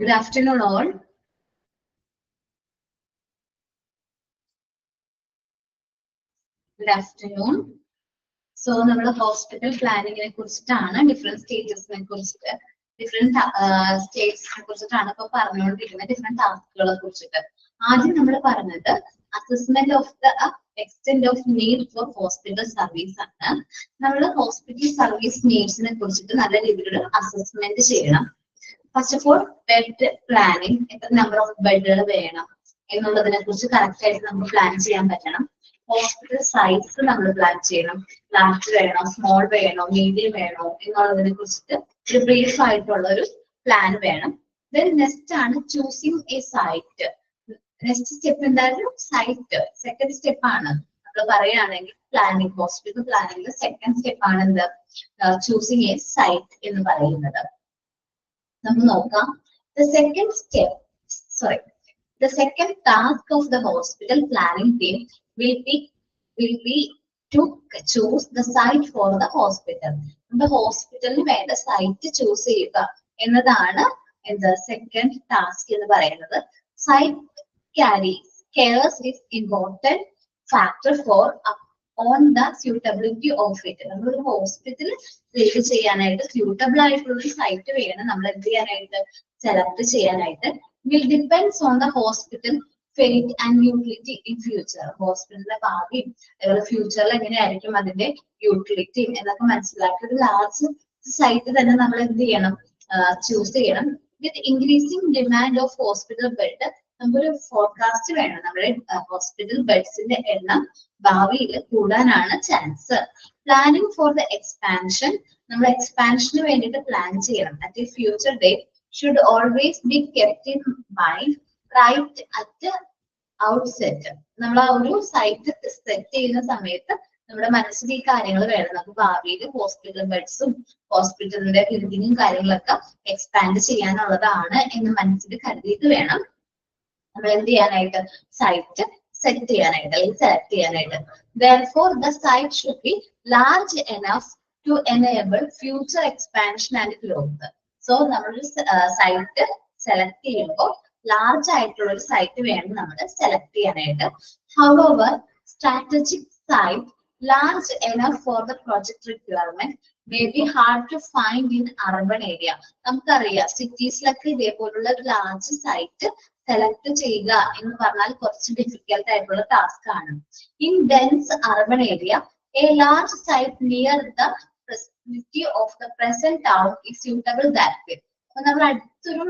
Good afternoon all. Good afternoon. So നമ്മൾ hospital പ്ലാനിങ്ങിനെ കുറിച്ചിട്ടാണ് different സ്റ്റേറ്റസിനെ കുറിച്ചിട്ട് ഡിഫറെന്റ് സ്റ്റേറ്റ്സിനെ കുറിച്ചിട്ടാണ് ഇപ്പൊ പറഞ്ഞുകൊണ്ടിരിക്കുന്നത്, ഡിഫറെന്റ് ടാസ്കുകളെ കുറിച്ചിട്ട്. ആദ്യം നമ്മൾ പറഞ്ഞത് assessment of the extent of need for hospital service ആണ്. നമ്മൾ ഹോസ്പിറ്റൽ സർവീസ് നീഡ്സിനെ കുറിച്ചിട്ട് നല്ല രീതിയിലുള്ള അസസ്മെന്റ് ചെയ്യണം. First of all bed planning, എത്ര നമ്പർ ഓഫ് ബെഡുകൾ വേണം എന്നുള്ളതിനെ കുറിച്ച് കറക്റ്റ് ആയിട്ട് നമുക്ക് പ്ലാൻ ചെയ്യാൻ പറ്റണം. ഹോസ്പിറ്റൽ സൈസ് നമ്മൾ പ്ലാൻ ചെയ്യണം. ലാർജ് വേണോ, സ്മോൾ വേണോ, മീഡിയം വേണോ എന്നുള്ളതിനെ കുറിച്ചിട്ട് ഒരു ബ്രീഫ് ആയിട്ടുള്ള ഒരു പ്ലാൻ വേണം. ദെൻ നെക്സ്റ്റ് ആണ് choosing a site. Next step എന്തായാലും സൈറ്റ് സെക്കൻഡ് സ്റ്റെപ്പ് ആണ്. നമ്മൾ പറയുകയാണെങ്കിൽ പ്ലാനിങ്, ഹോസ്പിറ്റൽ പ്ലാനിങ്ങിൽ സെക്കൻഡ് സ്റ്റെപ്പ് ആണ് എന്ത്, ചൂസിങ് എ സൈറ്റ് എന്ന് പറയുന്നത്. നമുക്ക് നോക്കാം. The second task of the hospital planning team will be to choose the site for the hospital. നമ്മുടെ ഹോസ്പിറ്റലിന് വേണ്ട സൈറ്റ് ചൂസ് ചെയ്യുക എന്നതാണ് എന്ത് സെക്കൻഡ് ടാസ്ക് എന്ന് പറയുന്നത്. Site cares is important factor for on the suitability of it. നമ്മളൊരു hospital select ചെയ്യാനായിട്ട് suitable ആയിട്ടുള്ള ഒരു സൈറ്റ് വേണം നമ്മൾ എന്ത് ചെയ്യാനായിട്ട്, സെലക്ട് ചെയ്യാനായിട്ട്. will depends on the hospital fate and utility in future. ഹോസ്പിറ്റലിന്റെ ഭാവിയും ഫ്യൂച്ചറിൽ എങ്ങനെയായിരിക്കും അതിന്റെ യൂട്ടിലിറ്റിയും എന്നൊക്കെ മനസ്സിലാക്കി ഒരു ലാർജ് സൈറ്റ് തന്നെ നമ്മൾ എന്ത് ചെയ്യണം, ചൂസ് ചെയ്യണം. With increasing demand of hospital bed, നമുക്കൊരു ഫോർകാസ്റ്റ് വേണം. നമ്മുടെ ഹോസ്പിറ്റൽ ബെഡ്സിന്റെ എണ്ണം ഭാവിയിൽ കൂടാനാണ് chance. Planning for the expansion, നമ്മൾ എക്സ്പാൻഷന് വേണ്ടിയിട്ട് പ്ലാൻ ചെയ്യണം. At a future date should always be kept in mind right at the outset. നമ്മൾ ആ ഒരു സൈറ്റ് സെറ്റ് ചെയ്യുന്ന സമയത്ത് നമ്മുടെ മനസ്സിൽ ഈ കാര്യങ്ങൾ വേണം. നമുക്ക് ഭാവിയിൽ ഹോസ്പിറ്റൽ ബെഡ്സും ഹോസ്പിറ്റലിന്റെ ബിൽഡിങ്ങും കാര്യങ്ങളൊക്കെ എക്സ്പാൻഡ് ചെയ്യാനുള്ളതാണ് എന്ന് മനസ്സിൽ കരുതിയിട്ട് വേണം നമ്മൾ എന്ത് ചെയ്യാനായിട്ട്, സൈറ്റ് സെറ്റ് ചെയ്യാനായിട്ട് അല്ലെങ്കിൽ സെലക്ട് ചെയ്യാനായിട്ട്. Therefore, the site should be large enough to enable future expansion and growth. So നമ്മളൊരു സൈറ്റ് സെലക്ട് ചെയ്യുമ്പോൾ ലാർജ് ആയിട്ടുള്ള ഒരു സൈറ്റ് വേണം നമ്മൾ സെലക്ട് ചെയ്യാനായിട്ട്. However, strategic site large enough for the project requirement may be hard to find in urban area. നമുക്കറിയാം സിറ്റീസിലൊക്കെ ഇതേപോലുള്ള ഒരു ലാർജ് സൈറ്റ് സെലക്ട് ചെയ്യുക എന്ന് പറഞ്ഞാൽ കുറച്ച് ഡിഫിക്കൽട്ട് ആയിട്ടുള്ള ടാസ്ക് ആണ്. In dense urban area a large site near the of the present town is suitable that way. അപ്പൊ നമ്മൾ അടുത്തൊരു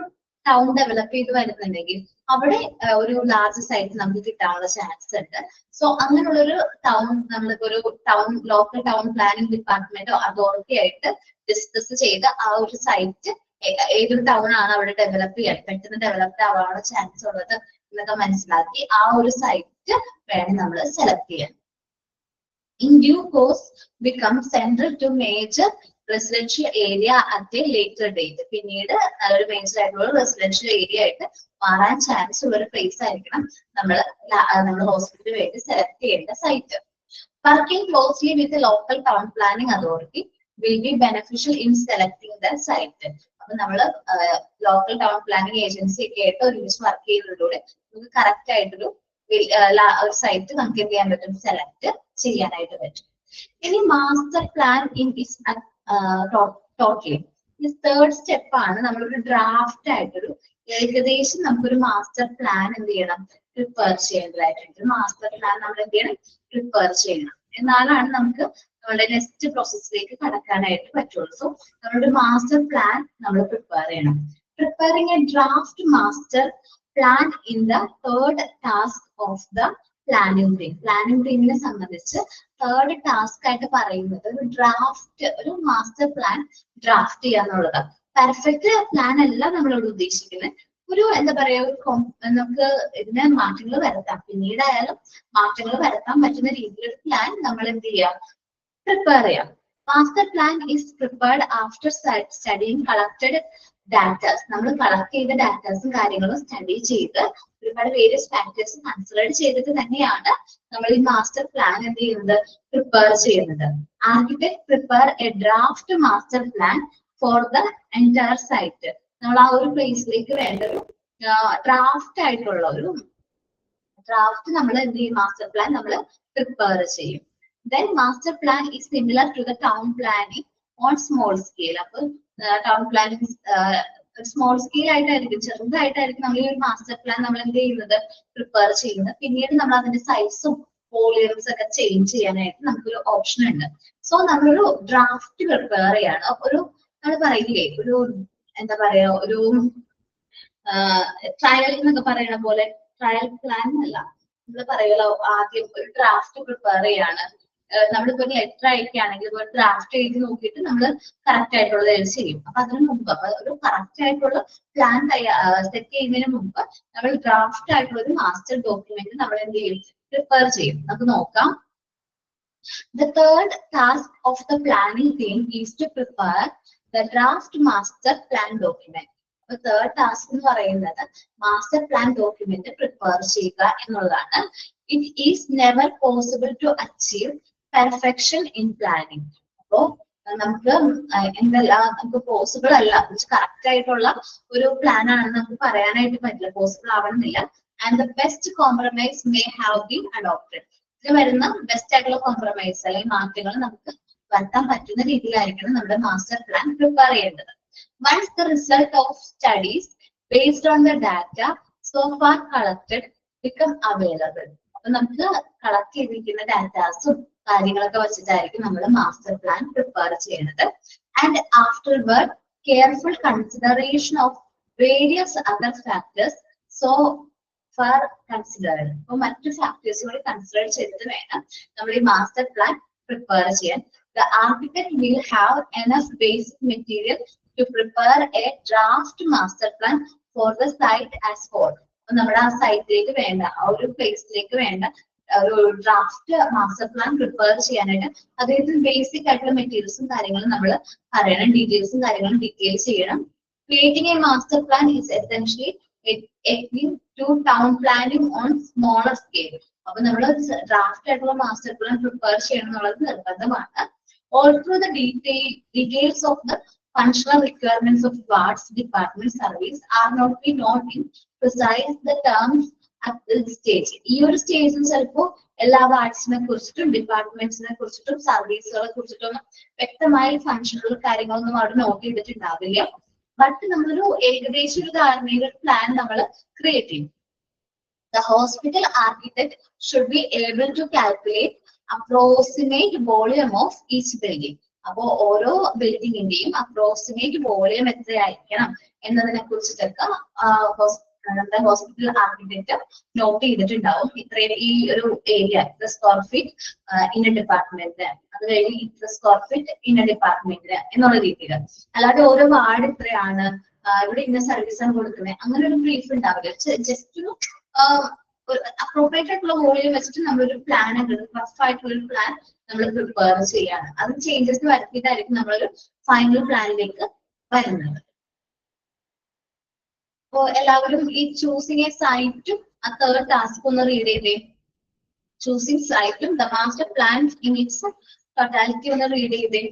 ടൗൺ ഡെവലപ്പ് ചെയ്ത് വരുന്നുണ്ടെങ്കിൽ അവിടെ ഒരു ലാർജ് സൈറ്റ് നമുക്ക് കിട്ടാനുള്ള ചാൻസ് ഉണ്ട്. സോ അങ്ങനെയുള്ളൊരു ടൗൺ നമ്മളിപ്പോ ഒരു ലോക്കൽ ടൗൺ പ്ലാനിംഗ് ഡിപ്പാർട്ട്മെന്റോ അതോറിറ്റി ആയിട്ട് ഡിസ്കസ് ചെയ്ത് ആ ഒരു സൈറ്റ് ഏതൊരു ടൗൺ ആണ് അവിടെ ഡെവലപ്പ് ചെയ്യാൻ പെട്ടെന്ന് ഡെവലപ്ഡ് ആവാനുള്ള ചാൻസ് ഉള്ളത് എന്നൊക്കെ മനസ്സിലാക്കി ആ ഒരു സൈറ്റ് വേണം നമ്മൾ സെലക്ട് ചെയ്യാൻ. In due course become central to major residential area at a later date. പിന്നീട് ഒരു മേജർ ആയിട്ടുള്ള റെസിഡൻഷ്യൽ ഏരിയ ആയിട്ട് മാറാൻ ചാൻസ് ഉള്ള ഒരു പ്ലേസ് ആയിരിക്കണം നമ്മൾ ഹോസ്പിറ്റലിന് വേണ്ടി സെലക്ട് ചെയ്യേണ്ട site. Working closely with local town planning authority will be beneficial in selecting the site. അപ്പൊ നമ്മൾ ലോക്കൽ ടൗൺ പ്ലാനിംഗ് ഏജൻസി ഒക്കെ ആയിട്ട് ഒരുമിച്ച് വർക്ക് ചെയ്യുന്നതിലൂടെ നമുക്ക് കറക്റ്റ് ആയിട്ടൊരു സൈറ്റ് നമുക്ക് എന്ത് ചെയ്യാൻ പറ്റും, സെലക്ട് ചെയ്യാനായിട്ട് പറ്റും. ഇനി master plan in is totally third step ആണ്. നമ്മളൊരു ഡ്രാഫ്റ്റ് ആയിട്ടൊരു ഏകദേശം നമുക്കൊരു മാസ്റ്റർ പ്ലാൻ എന്ത് ചെയ്യണം, പ്രിപ്പയർ ചെയ്യേണ്ടതായിട്ടുണ്ട്. മാസ്റ്റർ പ്ലാൻ നമ്മൾ എന്ത് ചെയ്യണം, പ്രിപ്പയർ ചെയ്യണം. എന്നാലാണ് നമുക്ക് നമ്മുടെ നെക്സ്റ്റ് പ്രോസസ്സിലേക്ക് കടക്കാനായിട്ട് പറ്റുള്ളൂ. സോ നമ്മളൊരു മാസ്റ്റർ പ്ലാൻ നമ്മൾ പ്രിപ്പയർ ചെയ്യണം. Preparing a draft master plan in the third task of the planning team. Planning ടീമിനെ സംബന്ധിച്ച് തേർഡ് ടാസ്ക് ആയിട്ട് പറയുന്നത് ഒരു ഡ്രാഫ്റ്റ്, ഒരു മാസ്റ്റർ പ്ലാൻ ഡ്രാഫ്റ്റ് ചെയ്യാന്നുള്ളതാണ്. പെർഫെക്റ്റ് പ്ലാൻ അല്ല നമ്മളോട് ഉദ്ദേശിക്കുന്നത്. ഒരു എന്താ പറയാ, നമുക്ക് ഇതിന് മാറ്റങ്ങൾ വരുത്താം, പിന്നീടായാലും മാറ്റങ്ങൾ വരുത്താൻ പറ്റുന്ന രീതിയിലൊരു പ്ലാൻ നമ്മൾ എന്ത് ചെയ്യാം, പ്രിപ്പയർ ചെയ്യാം. Master plan is prepared after studying collected datas. നമ്മൾ കളക്ട് ചെയ്ത ഡാറ്റാസും കാര്യങ്ങളും സ്റ്റഡി ചെയ്ത് ഒരുപാട് വേരിയസ് ഫാക്ടേഴ്സ് കൺസിഡർ ചെയ്തിട്ട് തന്നെയാണ് നമ്മൾ ഈ മാസ്റ്റർ പ്ലാൻ എന്ത് ചെയ്യുന്നത്, പ്രിപ്പയർ ചെയ്യുന്നത്. Architect prepare a draft master plan for the entire site. നമ്മൾ ആ ഒരു പ്ലേസിലേക്ക് വേണ്ട ഒരു ഡ്രാഫ്റ്റ് ആയിട്ടുള്ള ഒരു ഡ്രാഫ്റ്റ് നമ്മൾ എന്ത് ചെയ്യും, മാസ്റ്റർ പ്ലാൻ നമ്മൾ പ്രിപ്പയർ ചെയ്യും. Then master plan is similar to the town planning on small scale. അപ്പൊ ടൗൺ പ്ലാനിങ് സ്മോൾ സ്കെയിൽ ആയിട്ടായിരിക്കും, ചെറുതായിട്ടായിരിക്കും നമ്മൾ ഈ ഒരു മാസ്റ്റർ പ്ലാൻ നമ്മൾ എന്ത് ചെയ്യുന്നത്, പ്രിപ്പയർ ചെയ്യുന്നത്. പിന്നീട് നമ്മൾ അതിന്റെ സൈസും വോളിയംസ് ഒക്കെ ചേഞ്ച് ചെയ്യാനായിട്ട് നമുക്കൊരു ഓപ്ഷൻ ഉണ്ട്. സോ നമ്മളൊരു ഡ്രാഫ്റ്റ് പ്രിപ്പയർ ചെയ്യാണ്. ഒരു നമ്മൾ പറയില്ലേ, ഒരു എന്താ പറയാ, ഒരു ട്രയൽ എന്നൊക്കെ പറയുന്ന പോലെ, ട്രയൽ പ്ലാൻ അല്ല, നമ്മൾ പറയുമല്ലോ ആദ്യം ഒരു ഡ്രാഫ്റ്റ് പ്രിപ്പയർ ചെയ്യാണ്. നമ്മളിപ്പോ ഒരു ലെറ്റർ അയക്കുകയാണെങ്കിൽ ഒരു ഡ്രാഫ്റ്റ് എഴുതി നോക്കിയിട്ട് നമ്മൾ കറക്റ്റ് ആയിട്ടുള്ളത് എഴുതി ചെയ്യും. അപ്പൊ അതിന് മുമ്പ് ഒരു കറക്റ്റ് ആയിട്ടുള്ള പ്ലാൻ സെറ്റ് ചെയ്യുന്നതിന് മുമ്പ് നമ്മൾ ഡ്രാഫ്റ്റ് ആയിട്ടുള്ള ഒരു മാസ്റ്റർ ഡോക്യുമെന്റ് നമ്മൾ എന്ത് ചെയ്യും, പ്രിപ്പയർ ചെയ്യും. നമുക്ക് നോക്കാം. The third task of the planning team is to prepare the draft master plan document. അപ്പൊ തേർഡ് ടാസ്ക് എന്ന് പറയുന്നത് മാസ്റ്റർ പ്ലാൻ ഡോക്യുമെന്റ് പ്രിപ്പയർ ചെയ്യുക എന്നുള്ളതാണ്. It is never possible to achieve perfection in planning. അപ്പോ നമുക്ക് എന്തെല്ലാം നമുക്ക് പോസിബിൾ അല്ല, കറക്റ്റ് ആയിട്ടുള്ള ഒരു പ്ലാൻ ആണെന്ന് നമുക്ക് പറയാനായിട്ട് പറ്റില്ല, പോസിബിൾ ആവണമെന്നില്ല. And the best compromise may have been adopted. ഇതിൽ വരുന്ന ബെസ്റ്റ് ആയിട്ടുള്ള കോംപ്രമൈസ് അല്ലെങ്കിൽ മാറ്റങ്ങൾ നമുക്ക് വരുത്താൻ പറ്റുന്ന രീതിയിലായിരിക്കണം നമ്മുടെ മാസ്റ്റർ പ്ലാൻ പ്രിപ്പയർ ചെയ്യേണ്ടത്. Once the result of studies based on the data so far collected become available. അപ്പൊ നമുക്ക് കളക്ട് ചെയ്തിരിക്കുന്ന ഡാറ്റാസും കാര്യങ്ങളൊക്കെ വെച്ചിട്ടായിരിക്കും നമ്മൾ മാസ്റ്റർ പ്ലാൻ പ്രിപ്പയർ ചെയ്യുന്നത്. And afterward careful consideration of various other factors so far considered. അപ്പൊ മറ്റു ഫാക്ടേഴ്സ് കൂടി കൺസിഡർ ചെയ്തിട്ട് വേണം നമ്മൾ ഈ മാസ്റ്റർ പ്ലാൻ പ്രിപ്പയർ ചെയ്യാൻ. The architect will have enough basic material to prepare a draft master plan for the site as whole. അപ്പൊ നമ്മുടെ ആ സൈറ്റിലേക്ക് വേണ്ട, ആ ഒരു പ്ലേസിലേക്ക് വേണ്ട ഒരു ഡ്രാഫ്റ്റ് മാസ്റ്റർ പ്ലാൻ പ്രിപ്പയർ ചെയ്യാനായിട്ട് അദ്ദേഹത്തിന് ബേസിക് ആയിട്ടുള്ള മെറ്റീരിയൽസും കാര്യങ്ങളും നമ്മൾ പറയണം, ഡീറ്റെയിൽസും കാര്യങ്ങളും ഡീറ്റെയിൽസ് ചെയ്യണം. Creating a master plan is essentially to town planning on smaller scale. അപ്പൊ നമ്മൾ ഡ്രാഫ്റ്റ് ആയിട്ടുള്ള മാസ്റ്റർ പ്ലാൻ പ്രിപ്പയർ ചെയ്യണം എന്നുള്ളത് നിർബന്ധമാണ്. Also the details of the functional requirements of wards, department, service are not be known in precise the terms at this stage. ഈ ഒരു സ്റ്റേജിൽ ചിലപ്പോൾ എല്ലാ വാർഡ്സിനെ കുറിച്ചിട്ടും ഡിപ്പാർട്ട്മെന്റ്സിനെ കുറിച്ചിട്ടും സർവീസുകളെ കുറിച്ചിട്ടും വ്യക്തമായ ഫംഗ്ഷണൽ കാര്യങ്ങളൊന്നും അവിടെ നോട്ട് ചെയ്തിട്ടുണ്ടാവില്ല. ബട്ട് നമ്മളൊരു ഏകദേശം ഒരു ധാരണയിൽ ഒരു പ്ലാൻ നമ്മൾ ക്രിയേറ്റ് ചെയ്യും. The hospital architect should be able to calculate approximate volume of each building. അപ്പോ ഓരോ ബിൽഡിങ്ങിന്റെയും അപ്രോക്സിമേറ്റ് വോളിയം എത്രയായിരിക്കണം എന്നതിനെ കുറിച്ചിട്ടൊക്കെ നമ്മുടെ ഹോസ്പിറ്റൽ ആർക്കിടെക്ട് നോട്ട് ചെയ്തിട്ടുണ്ടാവും. ഇത്രയും ഈ ഒരു ഏരിയ ഇത്ര സ്ക്വയർ ഫീറ്റ് ഇന്ന ഡിപ്പാർട്ട്മെന്റ്, അത് കഴിഞ്ഞ് ഇത്ര സ്ക്വയർ ഫീറ്റ് ഇന്ന ഡിപ്പാർട്ട്മെന്റിന് എന്നുള്ള രീതിയിൽ. അല്ലാതെ ഓരോ വാർഡ് ഇത്രയാണ്, ഇവിടെ ഇന്ന സർവീസ് ആണ് കൊടുക്കുന്നത്, അങ്ങനെ ഒരു ബ്രീഫ് ഉണ്ടാവില്ല. ജസ്റ്റ് ഒരു അപ്രോപ്രിയേറ്റ് ആയിട്ടുള്ള വോളിയം വെച്ചിട്ട് നമ്മളൊരു പ്ലാൻ, റഫ് ആയിട്ടുള്ള ഒരു പ്ലാൻ നമ്മൾ പ്രിപ്പയർ ചെയ്യാണ്. അത് ചേഞ്ചസ് വരുത്തിയിട്ടായിരിക്കും നമ്മളൊരു ഫൈനൽ പ്ലാനിലേക്ക് വരുന്നത്. അപ്പോ എല്ലാവരും ഈ ചൂസിങ് എ സൈറ്റും ആ തേർഡ് ടാസ്ക് ഒന്ന് റീഡ് ചെയ്തേ. ചൂസിങ് സൈറ്റും the master plan in its totality ഒന്ന് റീഡ് ചെയ്തേ.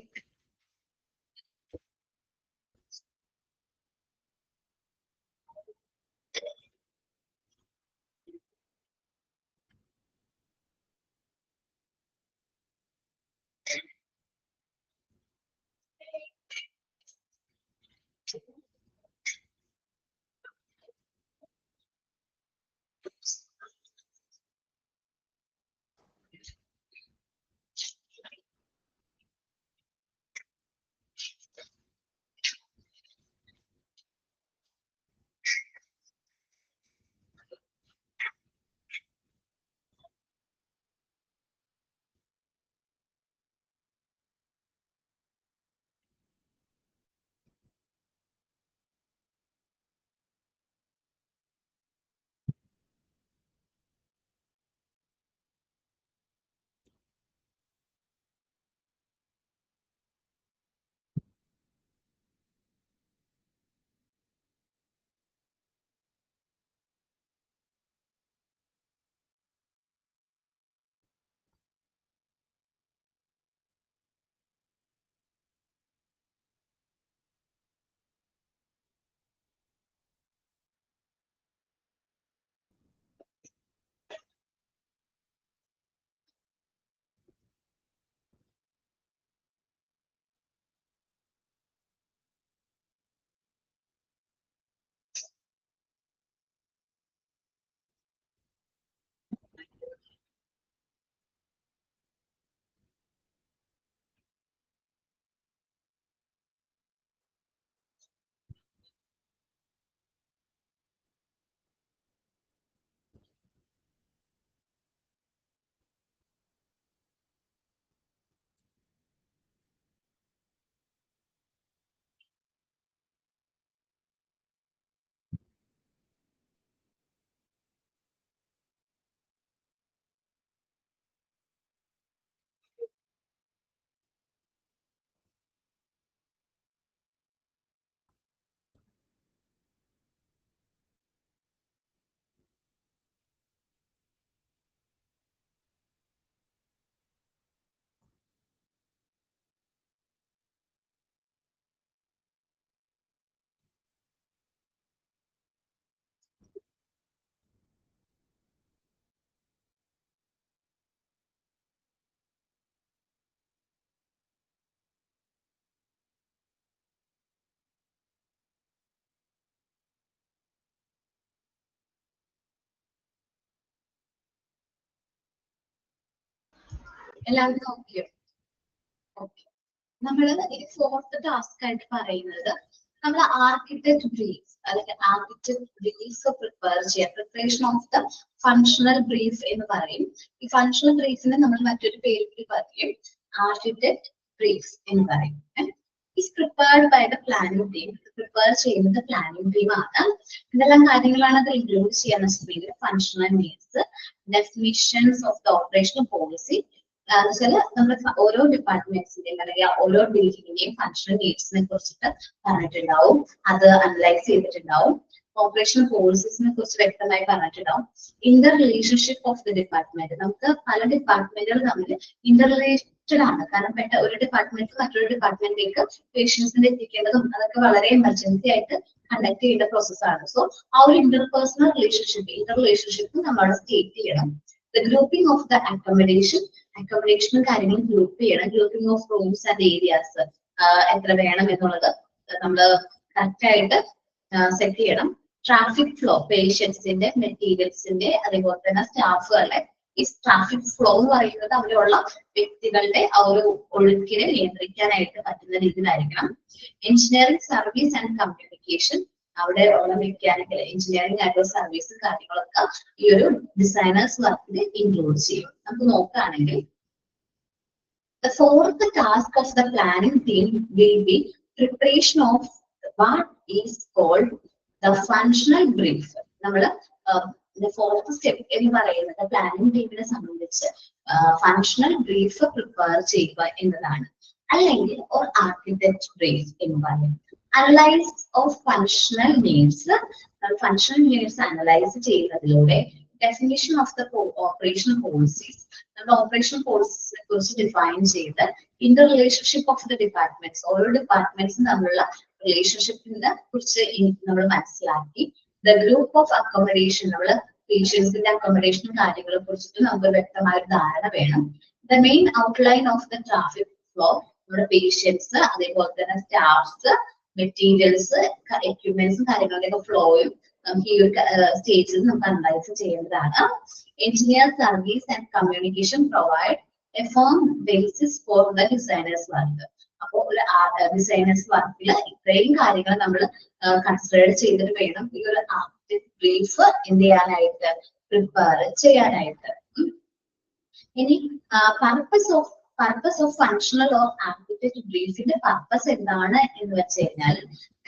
എല്ലാവരും നോക്കിയോ? ഓക്കെ. നമ്മള് ഫോർത്ത് ടാസ്ക് ആയിട്ട് പറയുന്നത് നമ്മൾ ആർക്കിടെക്ട് ബ്രീഫ് അല്ലെങ്കിൽ ആർക്കിടെക്ട് ബ്രീഫ് പ്രിപ്പയർ ചെയ്യുക. Preparation of the functional brief എന്ന് പറയും. ഈ ഫങ്ഷണൽ ബ്രീഫിനെ നമ്മൾ മറ്റൊരു പേരിൽ പറയും ആർക്കിടെക്ട് ബ്രീഫ് എന്ന് പറയും. is prepared by the planning team. Prepare ചെയ്യുന്നത് പ്ലാനിംഗ് ടീം ആണ്. എന്തെല്ലാം കാര്യങ്ങളാണ് അത് ഇൻക്ലൂഡ് ചെയ്യാൻ വെച്ചിട്ടുണ്ടെങ്കിൽ functional needs, definitions of the operational policy. നമ്മൾ ഓരോ ഡിപ്പാർട്ട്മെന്റ്സിന്റെയും അല്ലെങ്കിൽ ഓരോ ബിൽഡിങ്ങിന്റെയും ഫങ്ഷണൽ നീഡ്സിനെ കുറിച്ചിട്ട് പറഞ്ഞിട്ടുണ്ടാവും. അത് അനലൈസ് ചെയ്തിട്ടുണ്ടാവും. ഓപ്പറേഷണൽ പോളിസീസിനെ കുറിച്ച് വ്യക്തമായി പറഞ്ഞിട്ടുണ്ടാവും. Inter relationship of the department. നമുക്ക് പല ഡിപ്പാർട്ട്മെന്റുകൾ തമ്മിൽ ഇന്റർ റിലേറ്റഡ് ആണ്. കാരണം ഒരു ഡിപ്പാർട്ട്മെന്റ് മറ്റൊരു ഡിപ്പാർട്ട്മെന്റിലേക്ക് പേഷ്യൻസിനെ എത്തിക്കേണ്ടതും അതൊക്കെ വളരെ എമർജൻസി ആയിട്ട് കണ്ടക്ട് ചെയ്യേണ്ട പ്രോസസ്സാണ്. സോ ആ ഒരു ഇന്റർപേഴ്സണൽ റിലേഷൻഷിപ്പ് നമ്മൾ സ്റ്റേറ്റ് ചെയ്യണം. The grouping of the accommodation കാര്യങ്ങൾ ഗ്രൂപ്പ് ചെയ്യണം. Grouping of rooms and areas എത്ര വേണം എന്നുള്ളത് നമ്മൾ കറക്റ്റ് ആയിട്ട് സെറ്റ് ചെയ്യണം. ട്രാഫിക് ഫ്ലോ, പേഷ്യൻസിന്റെ, മെറ്റീരിയൽസിന്റെ, അതേപോലെ തന്നെ സ്റ്റാഫുകളുടെ ഈ ട്രാഫിക് ഫ്ലോ എന്ന് പറയുന്നത് അവിടെയുള്ള വ്യക്തികളുടെ ആ ഒരു ഒഴുക്കിനെ നിയന്ത്രിക്കാനായിട്ട് പറ്റുന്ന രീതിയിലായിരിക്കണം. എഞ്ചിനീയറിംഗ് സർവീസ് ആൻഡ് കമ്മ്യൂണിക്കേഷൻ, അവിടെ ഉള്ള മെക്കാനിക്കൽ എഞ്ചിനീയറിംഗ് ആയിട്ടുള്ള സർവീസ് കാര്യങ്ങളൊക്കെ ഈ ഒരു ഡിസൈനേഴ്സ് വർക്കിൽ ഇൻക്ലൂഡ് ചെയ്യും. നമുക്ക് നോക്കുകയാണെങ്കിൽ the fourth task of the planning team will be preparation of what is called the functional brief. നമ്മൾ ഫോർത്ത് സ്റ്റെപ്പ് എന്ന് പറയുന്നത് പ്ലാനിംഗ് ടീമിനെ സംബന്ധിച്ച് ഫങ്ഷണൽ ബ്രീഫ് പ്രിപ്പയർ ചെയ്യുക എന്നതാണ്, അല്ലെങ്കിൽ ഓർ ആർക്കിടെക്ട് ബ്രീഫ് എന്ന് പറയും. Analyse of functional needs. Functional needs analyse ചെയ്യുന്നതിലൂടെ definition of the operational policies, നമ്മുടെ ഓപ്പറേഷണൽ പോളിസീസിനെ കുറിച്ച് ഡിഫൈൻ ചെയ്ത് inter relationship of the departments, ഓരോ ഡിപ്പാർട്ട്മെന്റ്സും തമ്മിലുള്ള റിലേഷൻഷിപ്പിനെ കുറിച്ച് നമ്മൾ മനസ്സിലാക്കി. ദ ഗ്രൂപ്പ് ഓഫ് അക്കോമഡേഷൻ, നമ്മൾ പേഷ്യൻസിന്റെ അക്കോമഡേഷനും കാര്യങ്ങളെ കുറിച്ചിട്ട് നമുക്ക് വ്യക്തമായ ഒരു ധാരണ വേണം. The main outline of the traffic flow, നമ്മുടെ പേഷ്യൻസ്, അതേപോലെ തന്നെ സ്റ്റാഫ്സ്, മെറ്റീരിയൽസ്, എക്യുപ്മെന്റ്സും കാര്യങ്ങളുടെയൊക്കെ ഫ്ലോയും നമുക്ക് ഈ ഒരു സ്റ്റേജിൽ നമുക്ക് അനലൈസ് ചെയ്യേണ്ടതാണ്. Engineer service and communication provide A firm basis for the designers work. അപ്പോൾ ഒരു ഡിസൈനേഴ്സ് വർക്കിൽ ഇത്രയും കാര്യങ്ങൾ നമ്മൾ കൺസിഡർ ചെയ്തിട്ട് വേണം ഈ ഒരു ആർക്കിടെക്ട് ബ്രീഫ് എന്ത് ചെയ്യാനായിട്ട്, പ്രിപ്പയർ ചെയ്യാനായിട്ട്. ഇനി purpose of functional or architect ബ്രീഫിന്റെ പർപ്പസ് എന്താണ് എന്ന് വെച്ച് കഴിഞ്ഞാൽ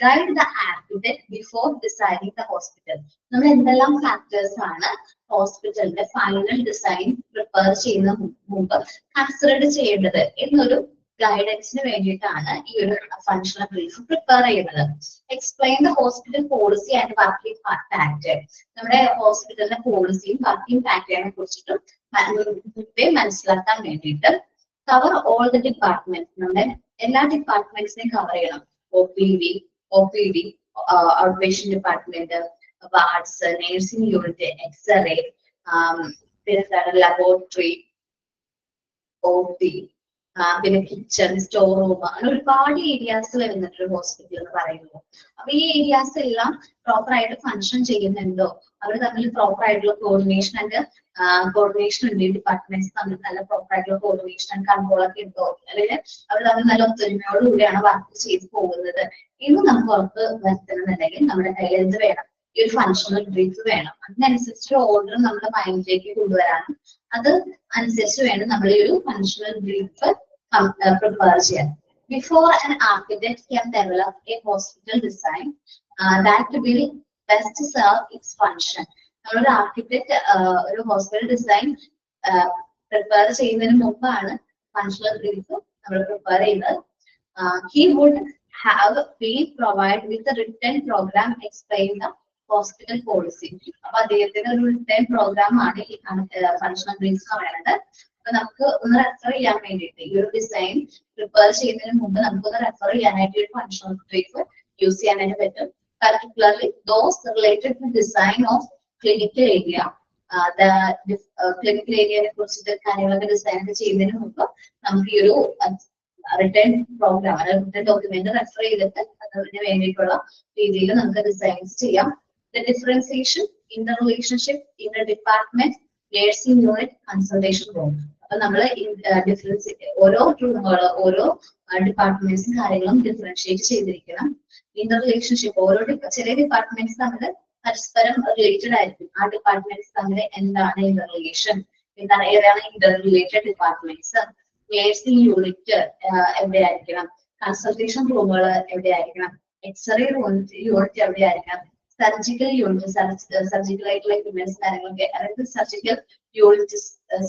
guide the architect before designing the hospital. നമ്മൾ എന്തെല്ലാം ഫാക്ടേഴ്സ് ആണ് ഹോസ്പിറ്റലിന്റെ ഫൈനൽ ഡിസൈൻ പ്രിപ്പയർ ചെയ്യുന്ന മുമ്പ് കൺസിഡർ ചെയ്യേണ്ടത് എന്നൊരു ഗൈഡൻസിന് വേണ്ടിയിട്ടാണ് ഈ ഒരു ഫങ്ഷണൽ ബ്രീഫ് പ്രിപ്പയർ ചെയ്യുന്നത്. Explain the hospital policy and working pattern. നമ്മുടെ ഹോസ്പിറ്റലിന്റെ പോളിസിയും വർക്കിംഗ് പാറ്റേണിനെ കുറിച്ചിട്ടും മനസ്സിലാക്കാൻ വേണ്ടിയിട്ട്. കവർ ഓൾ ദ ഡിപ്പാർട്ട്മെന്റ്, നമ്മുടെ എല്ലാ ഡിപ്പാർട്ട്മെന്റ്സിനെയും കവർ ചെയ്യണം. O P D, out patient department, wards, nursing unit, X-ray, പിന്നെ ലബോറട്ടറി, OT, പിന്നെ കിച്ചൺ, സ്റ്റോർ റൂം, അങ്ങനെ ഒരുപാട് ഏരിയാസ് വരുന്നുണ്ട് ഒരു ഹോസ്പിറ്റൽ എന്ന് പറയുമ്പോൾ. അപ്പൊ ഈ ഏരിയാസ് എല്ലാം പ്രോപ്പർ ആയിട്ട് ഫങ്ഷൻ ചെയ്യുന്നുണ്ടോ, അവർ തമ്മിൽ പ്രോപ്പർ ആയിട്ടുള്ള കോർഡിനേഷൻ ഉണ്ട്, ഡിപ്പാർട്ട്മെന്റ്സ് തമ്മിൽ നല്ല പ്രോപ്പർ ആയിട്ടുള്ള കോർഡിനേഷൻ ആൻഡ് കൺട്രോൾ ഒക്കെ ഉണ്ടോ, അല്ലെങ്കിൽ അവർ തമ്മിൽ നല്ല ഒത്തൊരുമയോടുകൂടിയാണ് വർക്ക് ചെയ്ത് പോകുന്നത് എന്ന് നമുക്ക് ഉറപ്പ് വരുത്തണമെന്നുണ്ടെങ്കിൽ നമ്മുടെ കയ്യിൽ എന്ത് വേണം, ഈ ഒരു ഫങ്ഷണൽ ബ്രീഫ് വേണം. അതിനനുസരിച്ച് ഓർഡർ നമ്മുടെ മൈൻഡിലേക്ക് കൊണ്ടുവരാനും അത് അനുസരിച്ച് വേണം നമ്മൾ ഈ ഒരു ഫങ്ഷണൽ ബ്രീഫ് പ്രിപ്പയർ ചെയ്യാൻ. Before an architect can develop a hospital design that will best serve its function. നമ്മളൊരു ആർക്കിടെക്ട് ഒരു ഹോസ്പിറ്റൽ ഡിസൈൻ പ്രിപ്പയർ ചെയ്യുന്നതിന് മുമ്പാണ് ഫങ്ഷണൽ ബ്രീഫ് നമ്മൾ പ്രിപ്പയർ ചെയ്യുന്നത്. He would have been provide with written program explain the hospital policy. അപ്പൊ അദ്ദേഹത്തിന് ഒരു return programme ആണ് ഈ ഫങ്ഷണൽ ബ്രീഫ് പറയുന്നത്. അപ്പൊ നമുക്ക് ഒന്ന് റെഫർ ചെയ്യാൻ വേണ്ടിയിട്ട് ഈ ഒരു ഡിസൈൻ പ്രിപ്പയർ ചെയ്യുന്നതിന് മുമ്പ് നമുക്കൊന്ന് റെഫർ ചെയ്യാനായിട്ട് ഒരു ഫങ്ഷണൽ ബ്രീഫ് യൂസ് ചെയ്യാനായിട്ട് പറ്റും. particularly those related to design of clinical area. Clinical ഏരിയയെ കുറിച്ചിട്ട് കാര്യങ്ങളൊക്കെ ഡിസൈൻ ചെയ്യുന്നതിന് മുമ്പ് നമുക്ക് ഈ ഒരു return programme return document refer ചെയ്തിട്ട് അതിന് വേണ്ടിയിട്ടുള്ള രീതിയിൽ നമുക്ക് ഡിസൈൻസ് ചെയ്യാം. The differentiation in the relationship in the department, nursing unit, consultation room. അപ്പൊ നമ്മള് ഡിഫറൻസ് ഓരോ റൂമുകൾ ഓരോ ഡിപ്പാർട്ട്മെന്റ്സും കാര്യങ്ങളും ഡിഫറൻഷിയേറ്റ് ചെയ്തിരിക്കണം. ഇന്റർ റിലേഷൻഷിപ്പ് ഓരോ ചില ഡിപ്പാർട്ട്മെന്റ്സ് തമ്മിൽ പരസ്പരം റിലേറ്റഡ് ആയിരിക്കും. ആ ഡിപ്പാർട്ട്മെന്റ്സ് തമ്മിൽ എന്താണ് ഇന്റർ റിലേഷൻ, എന്താണ് ഏതാണ് inter related departments, nursing unit എവിടെയായിരിക്കണം, കൺസൾട്ടേഷൻ റൂമുകൾ എവിടെയായിരിക്കണം, എക്സ്റേ യൂണിറ്റ് എവിടെയായിരിക്കണം, സർജിക്കൽ യൂണിറ്റ് സർജിക്കൽ ആയിട്ടുള്ള എക്യുപ്മെന്റ്സ് കാര്യങ്ങളൊക്കെ, അതായത് സർജിക്കൽ യൂണിറ്റ്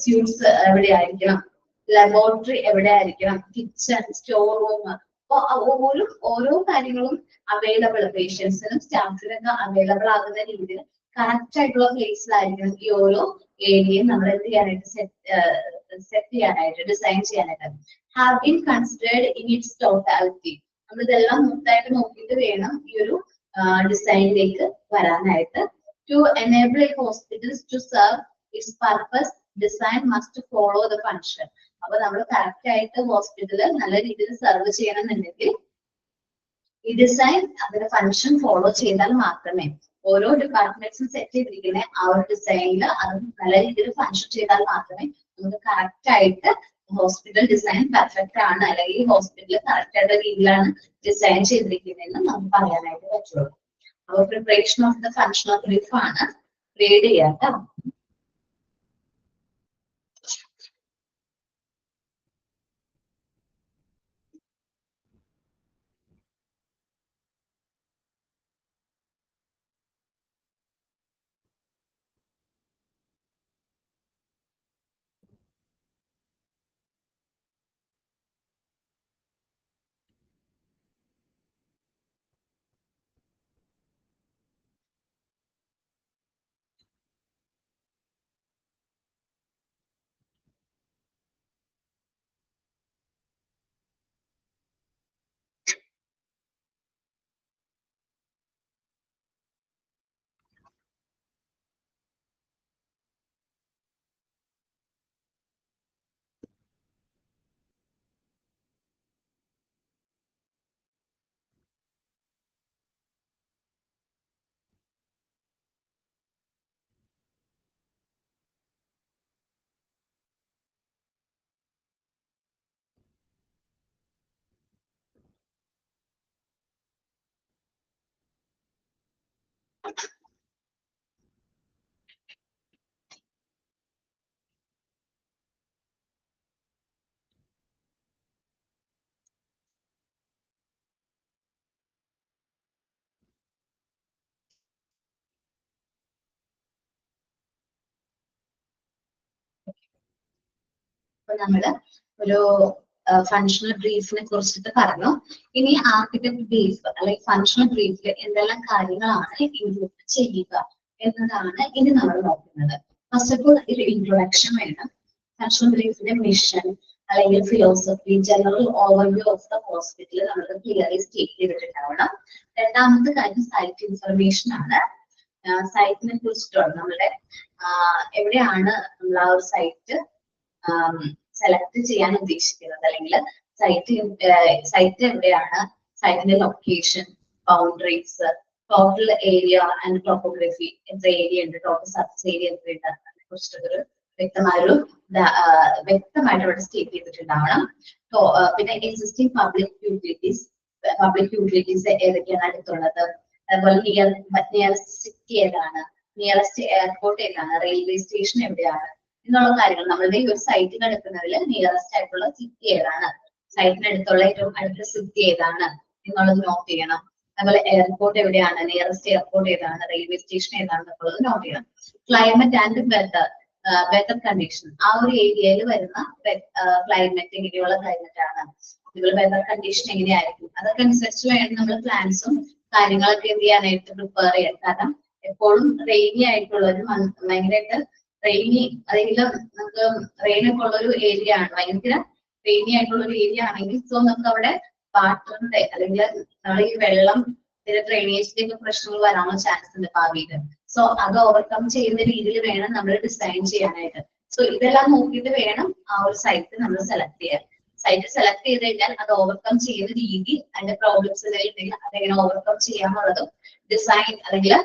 സ്യൂട്ട്സ് എവിടെയായിരിക്കണം, ലബോറട്ടറി എവിടെയായിരിക്കണം, കിച്ചൺ, സ്റ്റോർ റൂം. അപ്പൊ ഓരോ കാര്യങ്ങളും അവൈലബിൾ പേഷ്യൻസിനും സ്റ്റാഫിനൊക്കെ അവൈലബിൾ ആകുന്ന രീതിയിൽ കറക്റ്റ് ആയിട്ടുള്ള പ്ലേസിലായിരിക്കണം ഈ ഓരോ ഏരിയയും നമ്മൾ എന്ത് ചെയ്യാനായിട്ട് സെറ്റ് ചെയ്യാനായിട്ട് ഡിസൈൻ ചെയ്യാനായിട്ട്. Have been considered in its totality. നമ്മൾ ഇതെല്ലാം മൊത്തമായിട്ട് നോക്കിയിട്ട് വേണം ഈ ഒരു ഡിസൈനിലേക്ക് വരാനായിട്ട്. To enable a hospitals to serve its purpose design must follow the function. അപ്പൊ നമ്മൾ കറക്റ്റ് ആയിട്ട് ഹോസ്പിറ്റല് നല്ല രീതിയിൽ സെർവ് ചെയ്യണമെന്നുണ്ടെങ്കിൽ ഈ ഡിസൈൻ അതിന്റെ ഫങ്ഷൻ ഫോളോ ചെയ്താൽ മാത്രമേ, ഓരോ ഡിപ്പാർട്ട്മെന്റ്സും സെറ്റ് ചെയ്തിരിക്കുന്ന ആ ഒരു ഡിസൈനിൽ അത് നല്ല രീതിയിൽ ഫങ്ഷൻ ചെയ്താൽ മാത്രമേ നമുക്ക് കറക്റ്റ് ആയിട്ട് ഹോസ്പിറ്റൽ ഡിസൈൻ പെർഫെക്റ്റ് ആണ്, അല്ലെങ്കിൽ ഹോസ്പിറ്റൽ കറക്റ്റ് ആയിട്ടുള്ള രീതിയിലാണ് ഡിസൈൻ ചെയ്തിരിക്കുന്നതെന്ന് നമുക്ക് പറയാനായിട്ട് പറ്റുള്ളൂ. അപ്പൊ preparation of the functional brief ആണ് റീഡ് ചെയ്യാം കേട്ടോ. അപ്പൊ നമ്മള് ഒരു ഫങ്ഷണൽ ബ്രീഫിനെ കുറിച്ചിട്ട് പറഞ്ഞു. ഇനി ആർക്കിടെക്ട് ബ്രീഫ് അല്ലെങ്കിൽ ഫങ്ഷണൽ ബ്രീഫിൽ എന്തെല്ലാം കാര്യങ്ങളാണ് ഇൻക്ലൂഡ് ചെയ്യുക എന്നതാണ് ഇനി നമ്മൾ നോക്കുന്നത്. ഫസ്റ്റ് ഓഫ് ഓൾ ഒരു ഇൻട്രൊഡക്ഷൻ വേണം. ഫങ്ഷണൽ ബ്രീഫിന്റെ മിഷൻ അല്ലെങ്കിൽ philosophy, general overview of the hospital നമ്മൾ ക്ലിയർലി സ്റ്റേറ്റ് ചെയ്തിട്ടുണ്ടാവണം. രണ്ടാമത്തെ കാര്യം സൈറ്റ് ഇൻഫർമേഷൻ ആണ്. സൈറ്റിനെ കുറിച്ചിട്ടുള്ള നമ്മുടെ എവിടെയാണ് നമ്മൾ ആ ഒരു സൈറ്റ് സെലക്ട് ചെയ്യാൻ ഉദ്ദേശിക്കുന്നത്, അല്ലെങ്കിൽ സൈറ്റ് എവിടെയാണ്, സൈറ്റിന്റെ location, boundaries, total area and topography, എത്ര ഏരിയ ഉണ്ട്, ടോട്ടൽ സർഫസ് ഏരിയ എത്രയുണ്ട്, അതിനെ കുറിച്ചിട്ടൊരു വ്യക്തമായിട്ട് അവിടെ സ്റ്റേറ്റ് ചെയ്തിട്ടുണ്ടാവണം. പിന്നെ എക്സിസ്റ്റിംഗ് പബ്ലിക് യൂട്ടിലിറ്റീസ് ഏതൊക്കെയാണ് അടുത്തുള്ളത്, അതുപോലെ നിയറസ്റ്റ് സിറ്റി ഏതാണ്, നിയറസ്റ്റ് എയർപോർട്ട് ഏതാണ്, റെയിൽവേ സ്റ്റേഷൻ എവിടെയാണ് എന്നുള്ള കാര്യങ്ങൾ. നമ്മളുടെ ഈ ഒരു സൈറ്റിന് എടുക്കുന്നതിൽ നിയറസ്റ്റ് ആയിട്ടുള്ള സിറ്റി ഏതാണ്, സൈറ്റിനടുത്തുള്ള ഏറ്റവും അടുത്ത സിറ്റി ഏതാണ് എന്നുള്ളത് നോട്ട് ചെയ്യണം. അതുപോലെ എയർപോർട്ട് എവിടെയാണ്, നിയറസ്റ്റ് എയർപോർട്ട് ഏതാണ്, റെയിൽവേ സ്റ്റേഷൻ ഏതാണ് എന്നുള്ളത് നോട്ട് ചെയ്യണം. ക്ലൈമറ്റ് ആൻഡ് വെതർ കണ്ടീഷൻ, ആ ഒരു ഏരിയയിൽ വരുന്ന ക്ലൈമറ്റ് എങ്ങനെയുള്ള ക്ലൈമറ്റ് ആണ്, അതുപോലെ വെതർ കണ്ടീഷൻ എങ്ങനെയായിരിക്കും, അതൊക്കെ അനുസരിച്ച് വേണം നമ്മൾ പ്ലാൻസും കാര്യങ്ങളൊക്കെ എന്ത് ചെയ്യാനായിട്ട് പ്രിപ്പയർ ചെയ്യാൻ. കാരണം എപ്പോഴും റെയിനി ആയിട്ടുള്ള ഒരു ഭയങ്കരമായിട്ട് റെയിനി അല്ലെങ്കിൽ നമുക്ക് റെയിൻ ഒക്കെ ഉള്ള ഒരു ഏരിയ ആണ്, ഭയങ്കര റെയിനി ആയിട്ടുള്ള ഒരു ഏരിയ ആണെങ്കിൽ സോ നമുക്ക് അവിടെ വാട്ടറിന്റെ അല്ലെങ്കിൽ നമ്മൾ ഈ വെള്ളം ഡ്രെയിനേജിന്റെ ഒക്കെ പ്രശ്നങ്ങൾ വരാനുള്ള ചാൻസ് ഉണ്ട് ഭാവിയിൽ. സോ അത് ഓവർകം ചെയ്യുന്ന രീതിയിൽ വേണം നമ്മൾ ഡിസൈൻ ചെയ്യാനായിട്ട്. സോ ഇതെല്ലാം നോക്കിയിട്ട് വേണം ആ ഒരു സൈറ്റ് നമ്മൾ സെലക്ട് ചെയ്യാൻ. സൈറ്റ് സെലക്ട് ചെയ്ത് കഴിഞ്ഞാൽ അത് ഓവർകം ചെയ്യുന്ന രീതി, അതിന്റെ പ്രോബ്ലംസ് ഉണ്ടെങ്കിൽ അതെങ്ങനെ ഓവർകം ചെയ്യാന്നുള്ളതും ഡിസൈൻ അല്ലെങ്കിൽ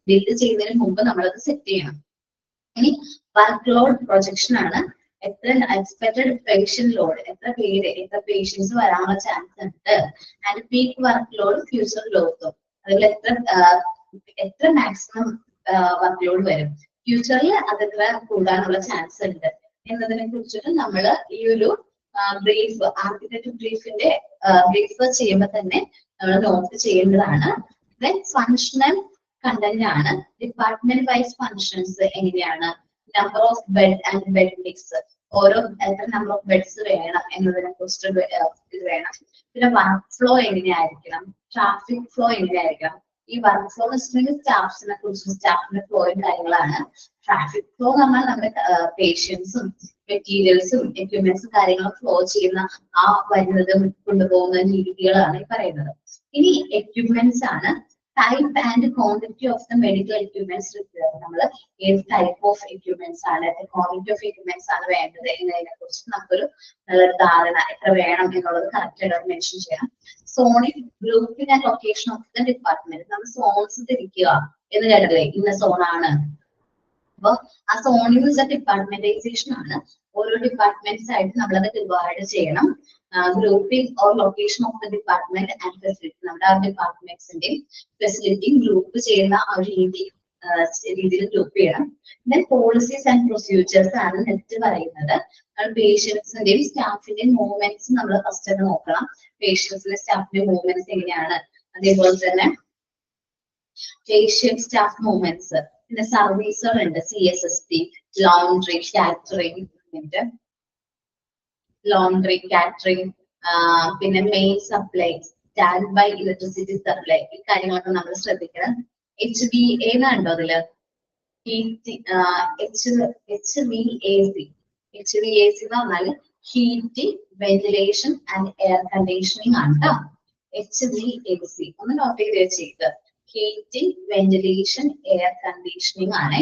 ബിൽഡ് ചെയ്യുന്നതിന് മുമ്പ് നമ്മളത് സെറ്റ് ചെയ്യണം. ഇനി വർക്ക് ലോഡ് പ്രൊജക്ഷൻ ആണ്. എത്ര എക്സ്പെക്ടഡ് പേഷ്യന്റ് ലോഡ്, എത്ര പേഷ്യൻസ് വരാനുള്ള ചാൻസ് ഉണ്ട്, and peak work load, future ഗ്രോത്തും, അതുപോലെ എത്ര മാക്സിമം വർക്ക് ലോഡ് വരും, ഫ്യൂച്ചറിൽ അതെത്ര കൂടാനുള്ള ചാൻസ് ഉണ്ട് എന്നതിനെ കുറിച്ചിട്ട് നമ്മൾ ഈ ഒരു ബ്രീഫ്, ആർക്കിടെക്ട് ബ്രീഫിന്റെ ബ്രീഫ് ചെയ്യുമ്പോൾ തന്നെ നമ്മൾ നോട്ട് ചെയ്യേണ്ടതാണ്. ദെൻ ഫങ്ഷണൽ കണ്ടന്റ് ആണ്, ഡിപ്പാർട്ട്മെന്റ് വൈസ് ഫങ്ഷൻസ് എങ്ങനെയാണ്, number of bed and bed mix, ഓരോ എത്ര നമ്പർ ഓഫ് ബെഡ്സ് വേണം എന്നതിനെ കുറിച്ച് ഇത് വേണം. പിന്നെ വർക്ക് ഫ്ലോ എങ്ങനെയായിരിക്കണം, ട്രാഫിക് ഫ്ലോ എങ്ങനെയായിരിക്കണം. ഈ വർക്ക് ഫ്ലോ എന്ന് വെച്ചിട്ടുണ്ടെങ്കിൽ സ്റ്റാഫ്സിനെ കുറിച്ച്, സ്റ്റാഫിന്റെ ഫ്ലോയും കാര്യങ്ങളാണ്. ട്രാഫിക് ഫ്ലോ എന്ന് പറഞ്ഞാൽ നമ്മുടെ പേഷ്യൻസും മെറ്റീരിയൽസും എക്യുപ്മെന്റ്സും കാര്യങ്ങളും ഫ്ലോ ചെയ്യുന്ന ആ വരുന്നതും കൊണ്ടുപോകുന്ന രീതികളാണ് ഈ പറയുന്നത്. ഇനി എക്യുപ്മെന്റ്സ് ആണ്, type and quantity of the medical equipments required. നമ്മൾ ഏത് ടൈപ്പ് ഓഫ് എക്യുപ്മെന്റ്സ് ആണ്, ക്വാണ്ടിറ്റി ഓഫ് എക്യുപ്മെന്റ്സ് ആണ് വേണ്ടത് എന്നതിനെ കുറിച്ച് നമുക്കൊരു നല്ലൊരു ധാരണ, എത്ര വേണം എന്നുള്ളത് കറക്റ്റ് ആയിട്ട് മെൻഷൻ ചെയ്യാം. Zoning, grouping and location of the department. നമ്മൾ സോൺസ് തിരിക്കുക എന്ന് കേട്ടല്ലേ, ഇന്ന സോണാണ്. അപ്പൊ ആ സോണിംഗ് വെച്ച ഡിപ്പാർട്ട്മെന്റൈസേഷൻ ആണ്. ഓരോ ഡിപ്പാർട്ട്മെന്റ്സ് ആയിട്ട് നമ്മളത് ഡിവൈഡ് ചെയ്യണം. Grouping or location of the department and facility, നമ്മുടെ ആ ഡിപ്പാർട്ട്മെന്റ്സിന്റെയും ഫെസിലിറ്റിയും ഗ്രൂപ്പ് ചെയ്യുന്ന ആ ഒരു രീതിയിൽ ഗ്രൂപ്പ് ചെയ്യണം. ദെൻ പോളിസീസ് ആൻഡ് പ്രൊസീജിയേഴ്സ് ആണ് നെക്സ്റ്റ് പറയുന്നത്. പേഷ്യൻസിന്റെയും സ്റ്റാഫിന്റെയും മൂവ്മെന്റ്സ് നമ്മൾ ഫസ്റ്റ് നോക്കണം. പേഷ്യൻസിന്റെ സ്റ്റാഫിന്റെ മൂവ്മെന്റ്സ് എങ്ങനെയാണ്, അതേപോലെ തന്നെ പേഷ്യന്റ് സ്റ്റാഫ് മൂവ്മെന്റ്സ്. പിന്നെ സർവീസുകളുണ്ട്, CSST, ലോണ്ടറി, കാറ്ററിംഗ്, പിന്നെ main supply, stand by electricity supply, ഈ കാര്യങ്ങളൊക്കെ നമ്മൾ ശ്രദ്ധിക്കണം. HVA എന്നുണ്ടോ അതില്, HVAC എന്ന് പറഞ്ഞാൽ heating, ventilation and air conditioning ആണ് കേട്ടോ. HVAC ഒന്ന് നോട്ട് ചെയ്ത് വെച്ചേക്ക്. ഹീറ്റിംഗ്, വെന്റിലേഷൻ, എയർ കണ്ടീഷനിങ് ആണ്.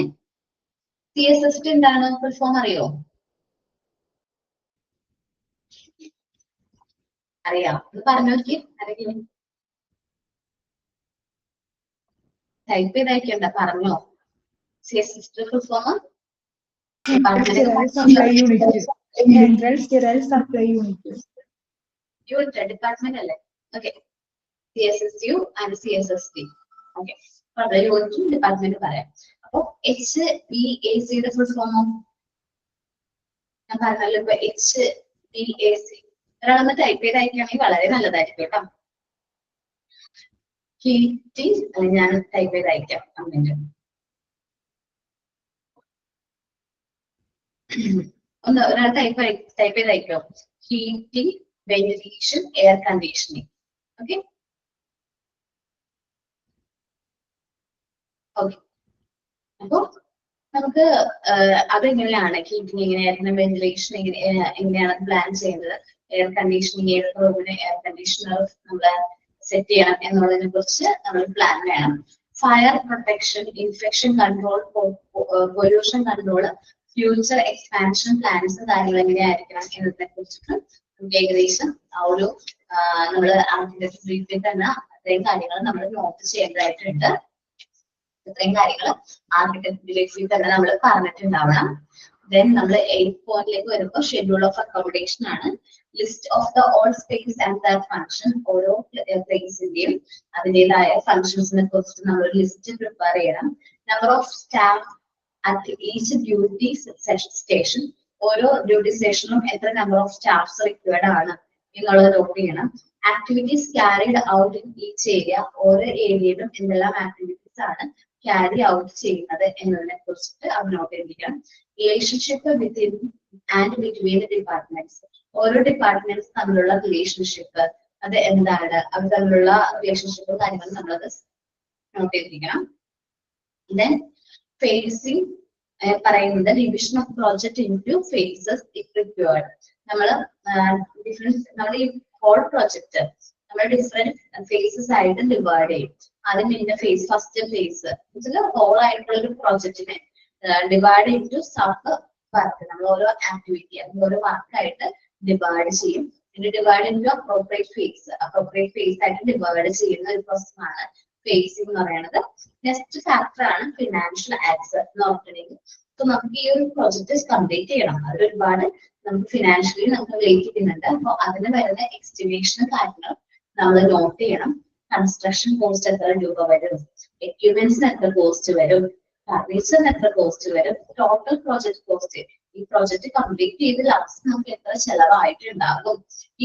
CSST എന്താണ്, ഫുൾ ഫോം അറിയോ? അറിയാം, ഒന്ന് പറഞ്ഞു നോക്കി. ആരെങ്കിലും ടൈപ്പ് ചെയ്തയക്കണ്ട, പറഞ്ഞോ. CSST ഫുൾ ഫോം ഡിപ്പാർട്ട്മെന്റ് അല്ലേ? Okay, CSSU and CSST. Okay, യൂണിറ്റും ഡിപ്പാർട്ട്മെന്റ് പറയാം. അപ്പൊ HVACയുടെ ഫുൾ ഫോമോ ഞാൻ പറഞ്ഞല്ലോ. ഇപ്പൊ HVAC ഒരാളൊന്ന് ടൈപ്പ് ചെയ്ത് അയക്കുകയാണെങ്കിൽ വളരെ നല്ലതായിരിക്കും കേട്ടോ. ഹീറ്റിംഗ്, ഞാൻ ടൈപ്പ് ചെയ്ത് അയക്കാം. ഒന്ന് ഒരാൾ ടൈപ്പ് ചെയ്ത് അയക്കോ. Heating, ventilation, air conditioning. Okay okay, അപ്പൊ നമുക്ക് അതെങ്ങനെയാണ്, ഹീറ്റിംഗ് എങ്ങനെയായിരുന്നു, വെന്റിലേഷൻ എങ്ങനെയാണ് പ്ലാൻ ചെയ്യുന്നത്, എയർ കണ്ടീഷനിങ്, ഏത് റൂമിന് എയർ കണ്ടീഷണർ നമ്മൾ സെറ്റ് ചെയ്യണം എന്നുള്ളതിനെ കുറിച്ച് നമ്മൾ പ്ലാൻ വേണം. Fire protection, infection control, pollution control, future expansion plans കാര്യങ്ങൾ എങ്ങനെയായിരിക്കണം എന്നതിനെ കുറിച്ചിട്ട് നമുക്ക് ഏകദേശം ആ ഒരു നമ്മൾ ആർക്കിടെക്ട് ബ്രീഫിൽ തന്നെ അത്രയും കാര്യങ്ങൾ നമ്മൾ നോട്ട് ചെയ്യേണ്ടതായിട്ടുണ്ട്. ഇത്രയും കാര്യങ്ങൾ ആർക്കിടെക്ട് ബ്രീഫിൽ തന്നെ നമ്മൾ പറഞ്ഞിട്ടുണ്ടാവണം. ദെൻ നമ്മൾ 8th പോയിന്റിലേക്ക് വരുമ്പോൾ ഷെഡ്യൂൾ ഓഫ് അക്കോമഡേഷൻ ആണ്. List of the all space and the function, ഓരോ പ്ലേസിന്റെയും അതിൻ്റെതായ ഫംഗ്ഷൻസിനെ കുറിച്ചിട്ട് നമ്മൾ ഒരു ലിസ്റ്റ് പ്രിപ്പയർ ചെയ്യണം. Number of staff at each duty station, ഓരോ ഡ്യൂട്ടി സ്റ്റേഷനിലും എത്ര നമ്പർ ഓഫ് സ്റ്റാഫ്സ് റിക്വയർഡ് ആണ് എന്നുള്ളത് നോട്ട് ചെയ്യണം. Activities carried out in each area, ഓരോ ഏരിയയിലും എന്തെല്ലാം ആക്ടിവിറ്റീസ് ആണ് ക്യാരി ഔട്ട് ചെയ്യുന്നത് എന്നതിനെ കുറിച്ചിട്ട് അത് നോട്ട് ചെയ്തിരിക്കണം. Relationship within and between the departments, ഓരോ ഡിപ്പാർട്ട്മെന്റ്സ് തമ്മിലുള്ള റിലേഷൻഷിപ്പ് അത് എന്താണ്, അവർ തമ്മിലുള്ള റിലേഷൻഷിപ്പ് കാര്യങ്ങൾ നമ്മളത് നോട്ട് ചെയ്തിരിക്കണം. ദെൻ ഫേസിംഗ് പറയുന്നത് division of project into phases if required. നമ്മൾ ഈ ഹോൾ പ്രോജക്ട് നമ്മൾ ഡിഫറെന്റ് ഫേസസ് ആയിട്ട് ഡിവൈഡ് ചെയ്യും. അതിന്റെ ഫേസ്, ഫസ്റ്റ് ഫേസ് ഹോൾ ആയിട്ടുള്ള ഒരു പ്രോജക്റ്റിനെ ഡിവൈഡ് ഇൻടു സബ് വർക്ക്, നമ്മൾ ഓരോ ആക്ടിവിറ്റി അല്ലെങ്കിൽ ഓരോ വർക്കായിട്ട് ഡിവൈഡ് ചെയ്യും. പിന്നെ ഡിവൈഡ് ഇൻടു അപ്രോപ്രിയേറ്റ് ഫേസ് ആയിട്ട് ഡിവൈഡ് ചെയ്യുന്ന ഒരു പ്രോസസ്സാണ് ഫേസിംഗ് എന്ന് പറയുന്നത്. നെക്സ്റ്റ് ഫാക്ടർ ആണ് ഫിനാൻഷ്യൽ ആക്സസ് എന്ന് പറഞ്ഞിട്ടുണ്ടെങ്കിൽ സോ നമുക്ക് ഈ ഒരു പ്രോജക്റ്റ് കംപ്ലീറ്റ് ചെയ്യണം. അത് ഒരുപാട് നമുക്ക് ഫിനാൻഷ്യലി നമുക്ക് വെയിറ്റ് ചെയ്യുന്നുണ്ട്. അപ്പൊ അതിന് വരുന്ന എസ്റ്റിമേഷൻ കാര്യങ്ങൾ നമ്മൾ നോട്ട് ചെയ്യണം. കൺസ്ട്രക്ഷൻ കോസ്റ്റ് എത്ര രൂപ വരും, എക്യുപ്മെന്റ്സിന് എത്ര കോസ്റ്റ് വരും, ഫർണിച്ചറിന് എത്ര കോസ്റ്റ് വരും, ടോട്ടൽ പ്രോജക്ട് കോസ്റ്റ്, ഈ പ്രോജക്റ്റ് കംപ്ലീറ്റ് ചെയ്ത് ലാസ്റ്റ് നമുക്ക് എത്ര ചെലവായിട്ടുണ്ടാകും,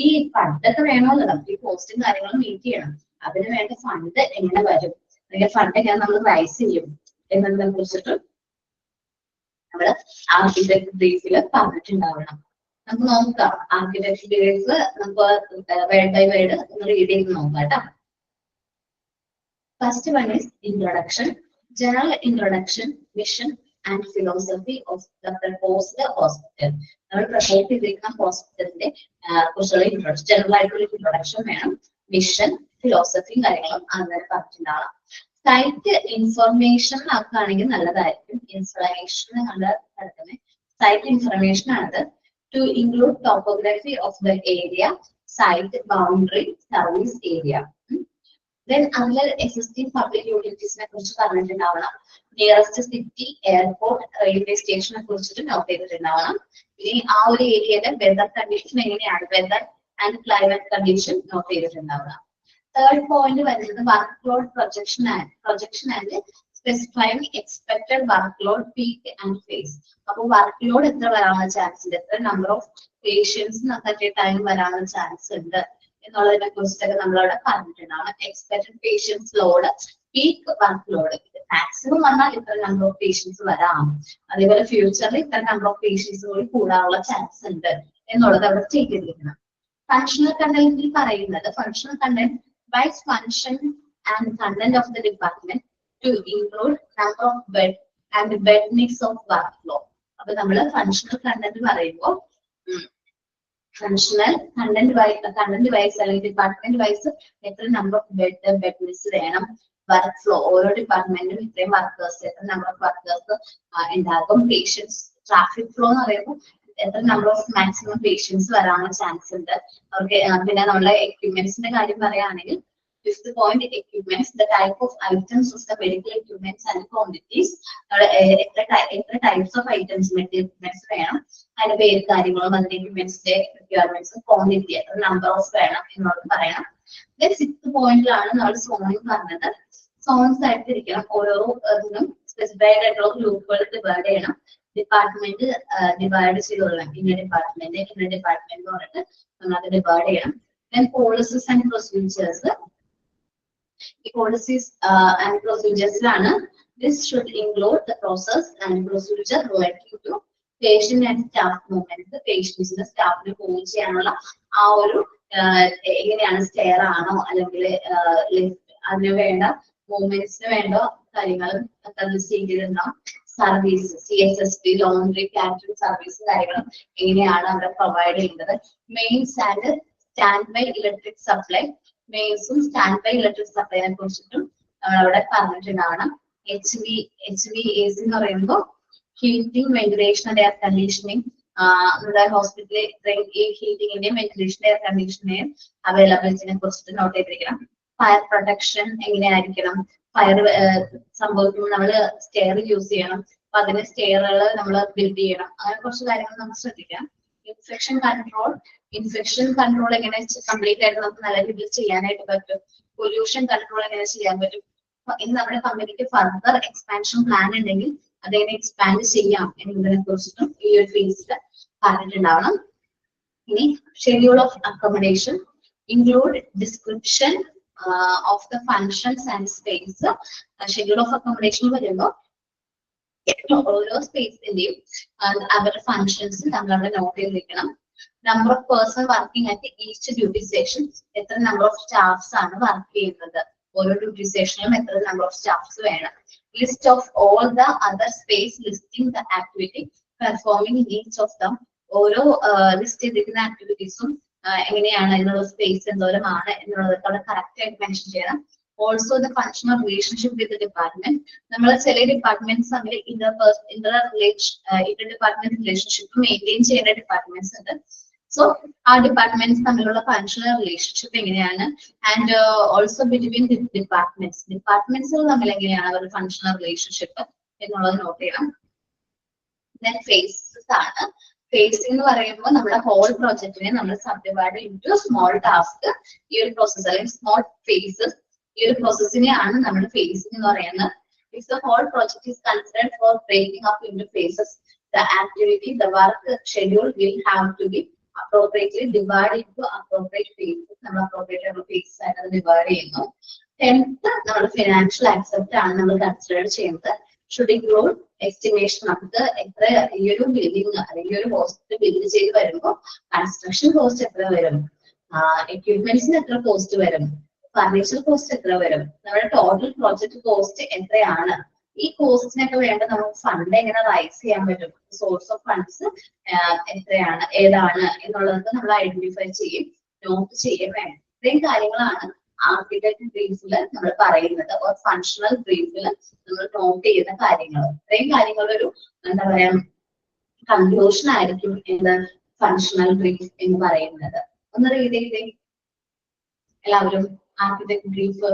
ഈ ഫണ്ടൊക്കെ വേണമല്ലോ, നമുക്ക് ഈ കോസ്റ്റും കാര്യങ്ങളും മീറ്റ് ചെയ്യണം. അതിന് വേണ്ട ഫണ്ട് എങ്ങനെ വരും, അല്ലെങ്കിൽ ഫണ്ട് എങ്ങനെ നമ്മൾ റൈസ് ചെയ്യും എന്നതിനെ കുറിച്ചിട്ട് നമ്മള് ആർക്കിടെക്ട് ബ്രീഫിൽ പറഞ്ഞിട്ടുണ്ടാവണം. നമുക്ക് നോക്കാം ആർക്കിടെക്ട് ബ്രീഫ് നമുക്ക് വേർഡ് ബൈ വേർഡ് റീഡ് ചെയ്ത് നോക്കാം കേട്ടോ. First one is introduction, general introduction, mission and philosophy of the proposed hospital. നമ്മൾ പ്രൊപ്പോസ് ചെയ്തിരിക്കുന്ന ഹോസ്പിറ്റലിന്റെ കുറിച്ചുള്ള ഇൻട്രൊഡക്ഷൻ, ജനറൽ ആയിട്ടുള്ള ഇൻട്രൊഡക്ഷൻ വേണം. മിഷൻ, ഫിലോസഫിയും കാര്യങ്ങളും അങ്ങനെ പറഞ്ഞിട്ടുണ്ടാവണം. സൈറ്റ് ഇൻഫർമേഷൻ ആക്കുകയാണെങ്കിൽ നല്ലതായിരിക്കും. ഇൻഫർമേഷൻ കണ്ട് കിടക്കുന്നത് സൈറ്റ് ഇൻഫർമേഷൻ ആണത്. To include topography of the area, site boundary, service area. Then അതിൽ എക്സിസ്റ്റിംഗ് പബ്ലിക് യൂട്ടിലിറ്റീസിനെ കുറിച്ച് പറഞ്ഞിട്ടുണ്ടാവണം. നിയറസ്റ്റ് സിറ്റി, എയർപോർട്ട്, റെയിൽവേ സ്റ്റേഷനെ കുറിച്ചിട്ട് നോട്ട് ചെയ്തിട്ടുണ്ടാവണം. ഇനി ആ ഒരു ഏരിയയിലെ വെതർ കണ്ടീഷൻ എങ്ങനെയാണ്, weather and climate condition note ചെയ്തിട്ടുണ്ടാവണം. തേർഡ് പോയിന്റ് വരുന്നത് work load projection and specifying expected work load, peak and phase. അപ്പൊ വർക്ക് ലോഡ് എത്ര വരാനുള്ള ചാൻസ് ഉണ്ട്, എത്ര number of patients at time വരാനുള്ള ചാൻസ് ഉണ്ട് എന്നുള്ളതിനെ കുറിച്ചൊക്കെ നമ്മളവിടെ പറഞ്ഞിട്ടുണ്ടാവണം. Expected patients load, peak work load, maximum വന്നാൽ ഇത്ര നമ്പർ ഓഫ് പേഷ്യൻസ് വരാം, അതേപോലെ ഫ്യൂച്ചറിൽ ഇത്ര നമ്പർ ഓഫ് പേഷ്യൻസ് കൂടി കൂടാനുള്ള ചാൻസ് ഉണ്ട് എന്നുള്ളത് അവിടെ ചെയ്തിരിക്കണം. ഫങ്ഷണൽ കണ്ടന്റിൽ പറയുന്നത് functional content wise function and content of the department to include number of bed and bed mix of work flow. അപ്പൊ നമ്മൾ ഫങ്ഷണൽ കണ്ടന്റ് പറയുമ്പോൾ ഫങ്ഷണൽ കണ്ടന്റ് വൈസ് അല്ലെങ്കിൽ ഡിപ്പാർട്ട്മെന്റ് വൈസ് എത്ര നമ്പർ ഓഫ് ബെഡ് മിക്സ് വേണം, work flow, ഓരോ ഡിപ്പാർട്ട്മെന്റും ഇത്രയും workers, എത്ര നമ്പർ ഓഫ് വർക്കേഴ്സ് ഉണ്ടാകും, പേഷ്യൻസ്, ട്രാഫിക് ഫ്ലോ എന്ന് പറയുമ്പോൾ എത്ര നമ്പർ ഓഫ് മാക്സിമം പേഷ്യൻസ് വരാനുള്ള ചാൻസ് ഉണ്ട് അവർക്ക്. പിന്നെ നമ്മളെ എക്യുപ്മെന്റ്സിന്റെ കാര്യം പറയുകയാണെങ്കിൽ fifth point, equipments, the type of items of the medical equipments and quantities. എത്ര ടൈപ്സ് ഓഫ് ഐറ്റംസ് എക്യുപ്മെന്റ്സ് വേണം, അതിന്റെ പേര് കാര്യങ്ങളും അതിന്റെ എക്യുപ്മെന്റ്സിന്റെ റിക്വയർമെന്റ്സ്, ക്വാണ്ടിറ്റി, എത്ര നമ്പർ ഓഫ് വേണം എന്നുള്ളത് പറയണം. സിക്സ്ത് പോയിന്റിലാണ് നമ്മൾ സോണിങ് പറഞ്ഞത്. സോൺസ് ആയിട്ടിരിക്കണം, ഓരോ ഇതിനും സ്പെസിഫൈഡ് ആയിട്ടുള്ള ഗ്രൂപ്പുകൾ ഡിവൈഡ് ചെയ്യണം. ഡിപ്പാർട്ട്മെന്റ് ഡിവൈഡ് ചെയ്തോളാം, ഇന്ന ഡിപ്പാർട്ട്മെന്റ് എന്ന് പറഞ്ഞിട്ട് നമ്മൾ അത് ഡിവൈഡ് ചെയ്യണം. Then policies and procedures. The policies and procedures ആണ്. This should include the process and procedure related to patient and staff movements. പേഷ്യൻസിന് സ്റ്റാഫിന് മൂവ് ചെയ്യാനുള്ള ആ ഒരു എങ്ങനെയാണ്, സ്റ്റെയർ ആണോ അല്ലെങ്കിൽ അതിന് വേണ്ട മൂവ്മെന്റ്സിന് വേണ്ട കാര്യങ്ങളും ചെയ്തിരുന്ന service, CSSP, laundry, catering service കാര്യങ്ങളും എങ്ങനെയാണ് അവിടെ പ്രൊവൈഡ് ചെയ്യുന്നത്. Mains and stand by electric supply, മെയിൻസും സ്റ്റാൻഡ് ബൈ ഇലക്ട്രിക് സപ്ലൈനെ കുറിച്ചിട്ടും നമ്മളവിടെ പറഞ്ഞിട്ടുണ്ടാവണം. HVAC എന്ന് പറയുമ്പോൾ heating, ventilation and air conditioning. നമ്മുടെ ഹോസ്പിറ്റലിൽ ഈ ഹീറ്റിംഗിന്റെയും വെന്റിലേഷന്റെ എയർ കണ്ടീഷന്റെയും അവൈലബിലിറ്റിനെ കുറിച്ചിട്ട് നോട്ട് ചെയ്തിരിക്കണം. ഫയർ പ്രൊട്ടക്ഷൻ എങ്ങനെയായിരിക്കണം, ഫയർ സംഭവിക്കുമ്പോൾ നമ്മൾ സ്റ്റെയർ യൂസ് ചെയ്യണം, അപ്പൊ അതിന് സ്റ്റെയറുകൾ നമ്മൾ ബിൽഡ് ചെയ്യണം, അങ്ങനെ കുറച്ച് കാര്യങ്ങൾ നമുക്ക് ശ്രദ്ധിക്കാം. ഇൻഫെക്ഷൻ കൺട്രോൾ എങ്ങനെ കംപ്ലീറ്റ് ആയിട്ട് നമുക്ക് നല്ല രീതിയിൽ ചെയ്യാനായിട്ട് പറ്റും. പൊല്യൂഷൻ കൺട്രോൾ എങ്ങനെ ചെയ്യാൻ പറ്റും. ഇനി നമ്മുടെ കമ്പനിക്ക് ഫർദർ എക്സ്പാൻഷൻ പ്ലാൻ ഉണ്ടെങ്കിൽ അതെങ്ങനെ എക്സ്പാൻഡ് ചെയ്യാം എന്നതിനെ കുറിച്ചിട്ടും ഈ ഒരു ഫേസിൽ പറഞ്ഞിട്ടുണ്ടാവണം. ഇനി schedule of accommodation, include description of the functions and space. Schedule of accommodation വരുമ്പോൾ ഓരോ സ്പേസിന്റെയും അവരുടെ ഫങ്ഷൻസ് നമ്മൾ അവിടെ നോട്ട് ചെയ്തിരിക്കണം. Number of person working at each duty station, എത്ര നമ്പർ ഓഫ് സ്റ്റാഫ്സ് ആണ് വർക്ക് ചെയ്യുന്നത്, ഓരോ ഡ്യൂട്ടി സ്റ്റേഷനിലും എത്ര നമ്പർ ഓഫ് സ്റ്റാഫ്സ് വേണം. List of all the other space listing the activity performing in each of them. ഓരോ list ചെയ്തിരിക്കുന്ന ആക്ടിവിറ്റീസും എങ്ങനെയാണ്, അതിനുള്ള സ്പേസ് എന്തോരമാണ് എന്നുള്ളത് അവിടെ കറക്റ്റ് ആയിട്ട് മെൻഷൻ ചെയ്യണം. Also the functional relationship with department. നമ്മൾ ചില ഡിപ്പാർട്ട്മെന്റ്സ് തമ്മിൽ ഇന്റർ ഡിപ്പാർട്ട്മെന്റ് റിലേഷൻഷിപ്പ് മെയിൻറ്റെയിൻ ചെയ്യേണ്ട ഡിപ്പാർട്ട്മെന്റ്സ് ഉണ്ട്. സോ ആ ഡിപ്പാർട്ട്മെന്റ്സ് തമ്മിലുള്ള ഫങ്ഷണൽ റിലേഷൻഷിപ്പ് എങ്ങനെയാണ്, ആൻഡ് ഓൾസോ ബിറ്റ്വീൻ ഡിപ്പാർട്ട്മെന്റ്സ് തമ്മിൽ എങ്ങനെയാണ് അവരുടെ ഫങ്ഷണൽ റിലേഷൻഷിപ്പ് എന്നുള്ളത് നോട്ട് ചെയ്യണം. Then phases ആണ്. Phasing എന്ന് പറയുമ്പോൾ നമ്മുടെ ഹോൾ പ്രോജക്റ്റിനെ നമ്മൾ സബ്ഡിവൈഡ് ഇൻടു സ്മോൾ ടാസ്ക്. ഈ ഒരു പ്രോസസ് അല്ലെങ്കിൽ സ്മോൾ ഫേസസ്, ഈ ഒരു പ്രോസസ്സിനെയാണ് നമ്മൾ ഫേസിംഗ് എന്ന് പറയുന്നത്. If the whole project is considered for breaking up into phases, the activity, the work schedule will have to be appropriately divided into appropriate phases. നമ്മൾ appropriate phases ആയിട്ട് divide ചെയ്യുന്നു. 10th നമ്മൾ financial accept ആണ് നമ്മൾ consider ചെയ്യുന്നത്. Should include estimation നമുക്ക് എത്ര ഈ ഒരു ബിൽഡിംഗ് അല്ലെങ്കിൽ ഒരു ഹോസ്പിറ്റൽ ബിൽഡ് ചെയ്ത് വരുമ്പോൾ കൺസ്ട്രക്ഷൻ കോസ്റ്റ് എത്ര വരും, എക്യുപ്മെന്റ്സിന് എത്ര കോസ്റ്റ് വരും, ഫർണിച്ചർ കോസ്റ്റ് എത്ര വരും, നമ്മുടെ ടോട്ടൽ പ്രോജക്ട് കോസ്റ്റ് എത്രയാണ്. ഈ കോസ്റ്റിനൊക്കെ വേണ്ട നമുക്ക് ഫണ്ട് എങ്ങനെ റൈസ് ചെയ്യാൻ പറ്റും, സോഴ്സ് ഓഫ് ഫണ്ട്സ് എത്രയാണ്, ഏതാണ് എന്നുള്ളതൊക്കെ നമ്മൾ ഐഡന്റിഫൈ ചെയ്യും, നോട്ട് ചെയ്യും വേണം. ഇത്രയും കാര്യങ്ങളാണ് ആർക്കിടെക്ട് ബ്രീഫിൽ നമ്മൾ പറയുന്നത്, ഓർ ഫങ്ഷണൽ ബ്രീഫിൽ നമ്മൾ നോട്ട് ചെയ്യുന്ന കാര്യങ്ങൾ. ഇത്രയും കാര്യങ്ങളൊരു എന്താ പറയാ കൺക്ലൂഷൻ ആയിരിക്കും എന്ത് ഫങ്ഷണൽ ബ്രീഫ് എന്ന് പറയുന്നത്. ഒന്ന് റീഡ് ചെയ്തേ എല്ലാവരും ആർക്കിടെക്ട് ബ്രീഫ്.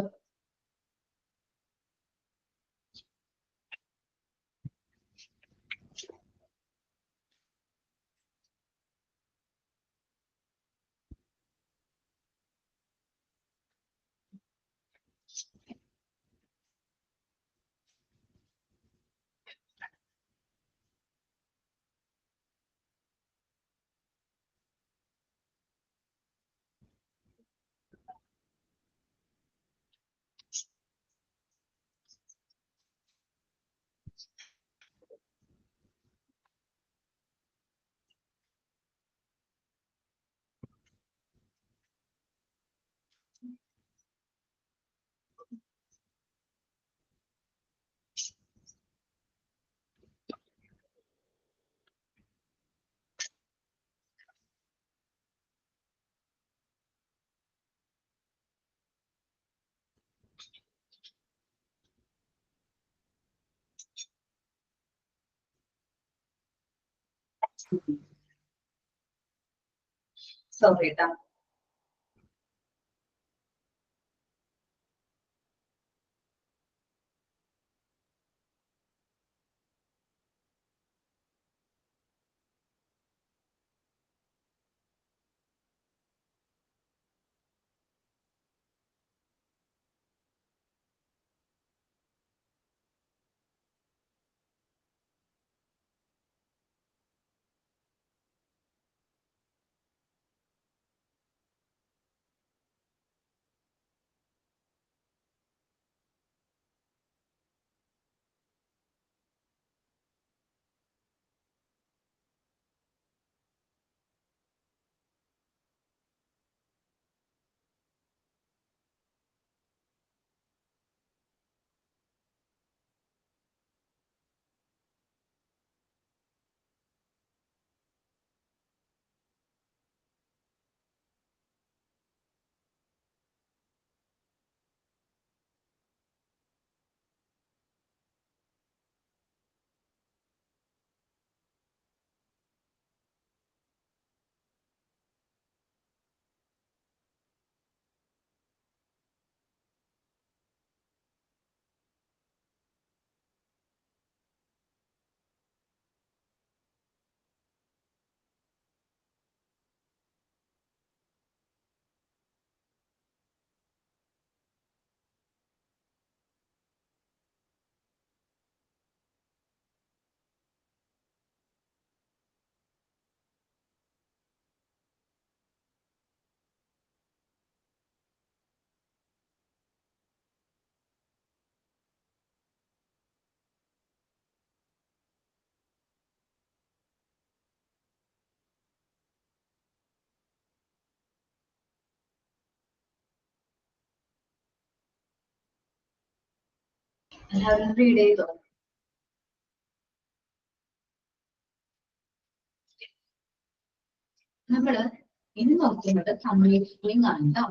സോറി കേട്ടോ. എല്ലാവരും റീഡ് ചെയ്തോ? നമ്മള് ഇനി നോക്കുന്നത് കമ്മ്യൂണിക്കേറ്റിംഗ് ആണ് കേട്ടോ.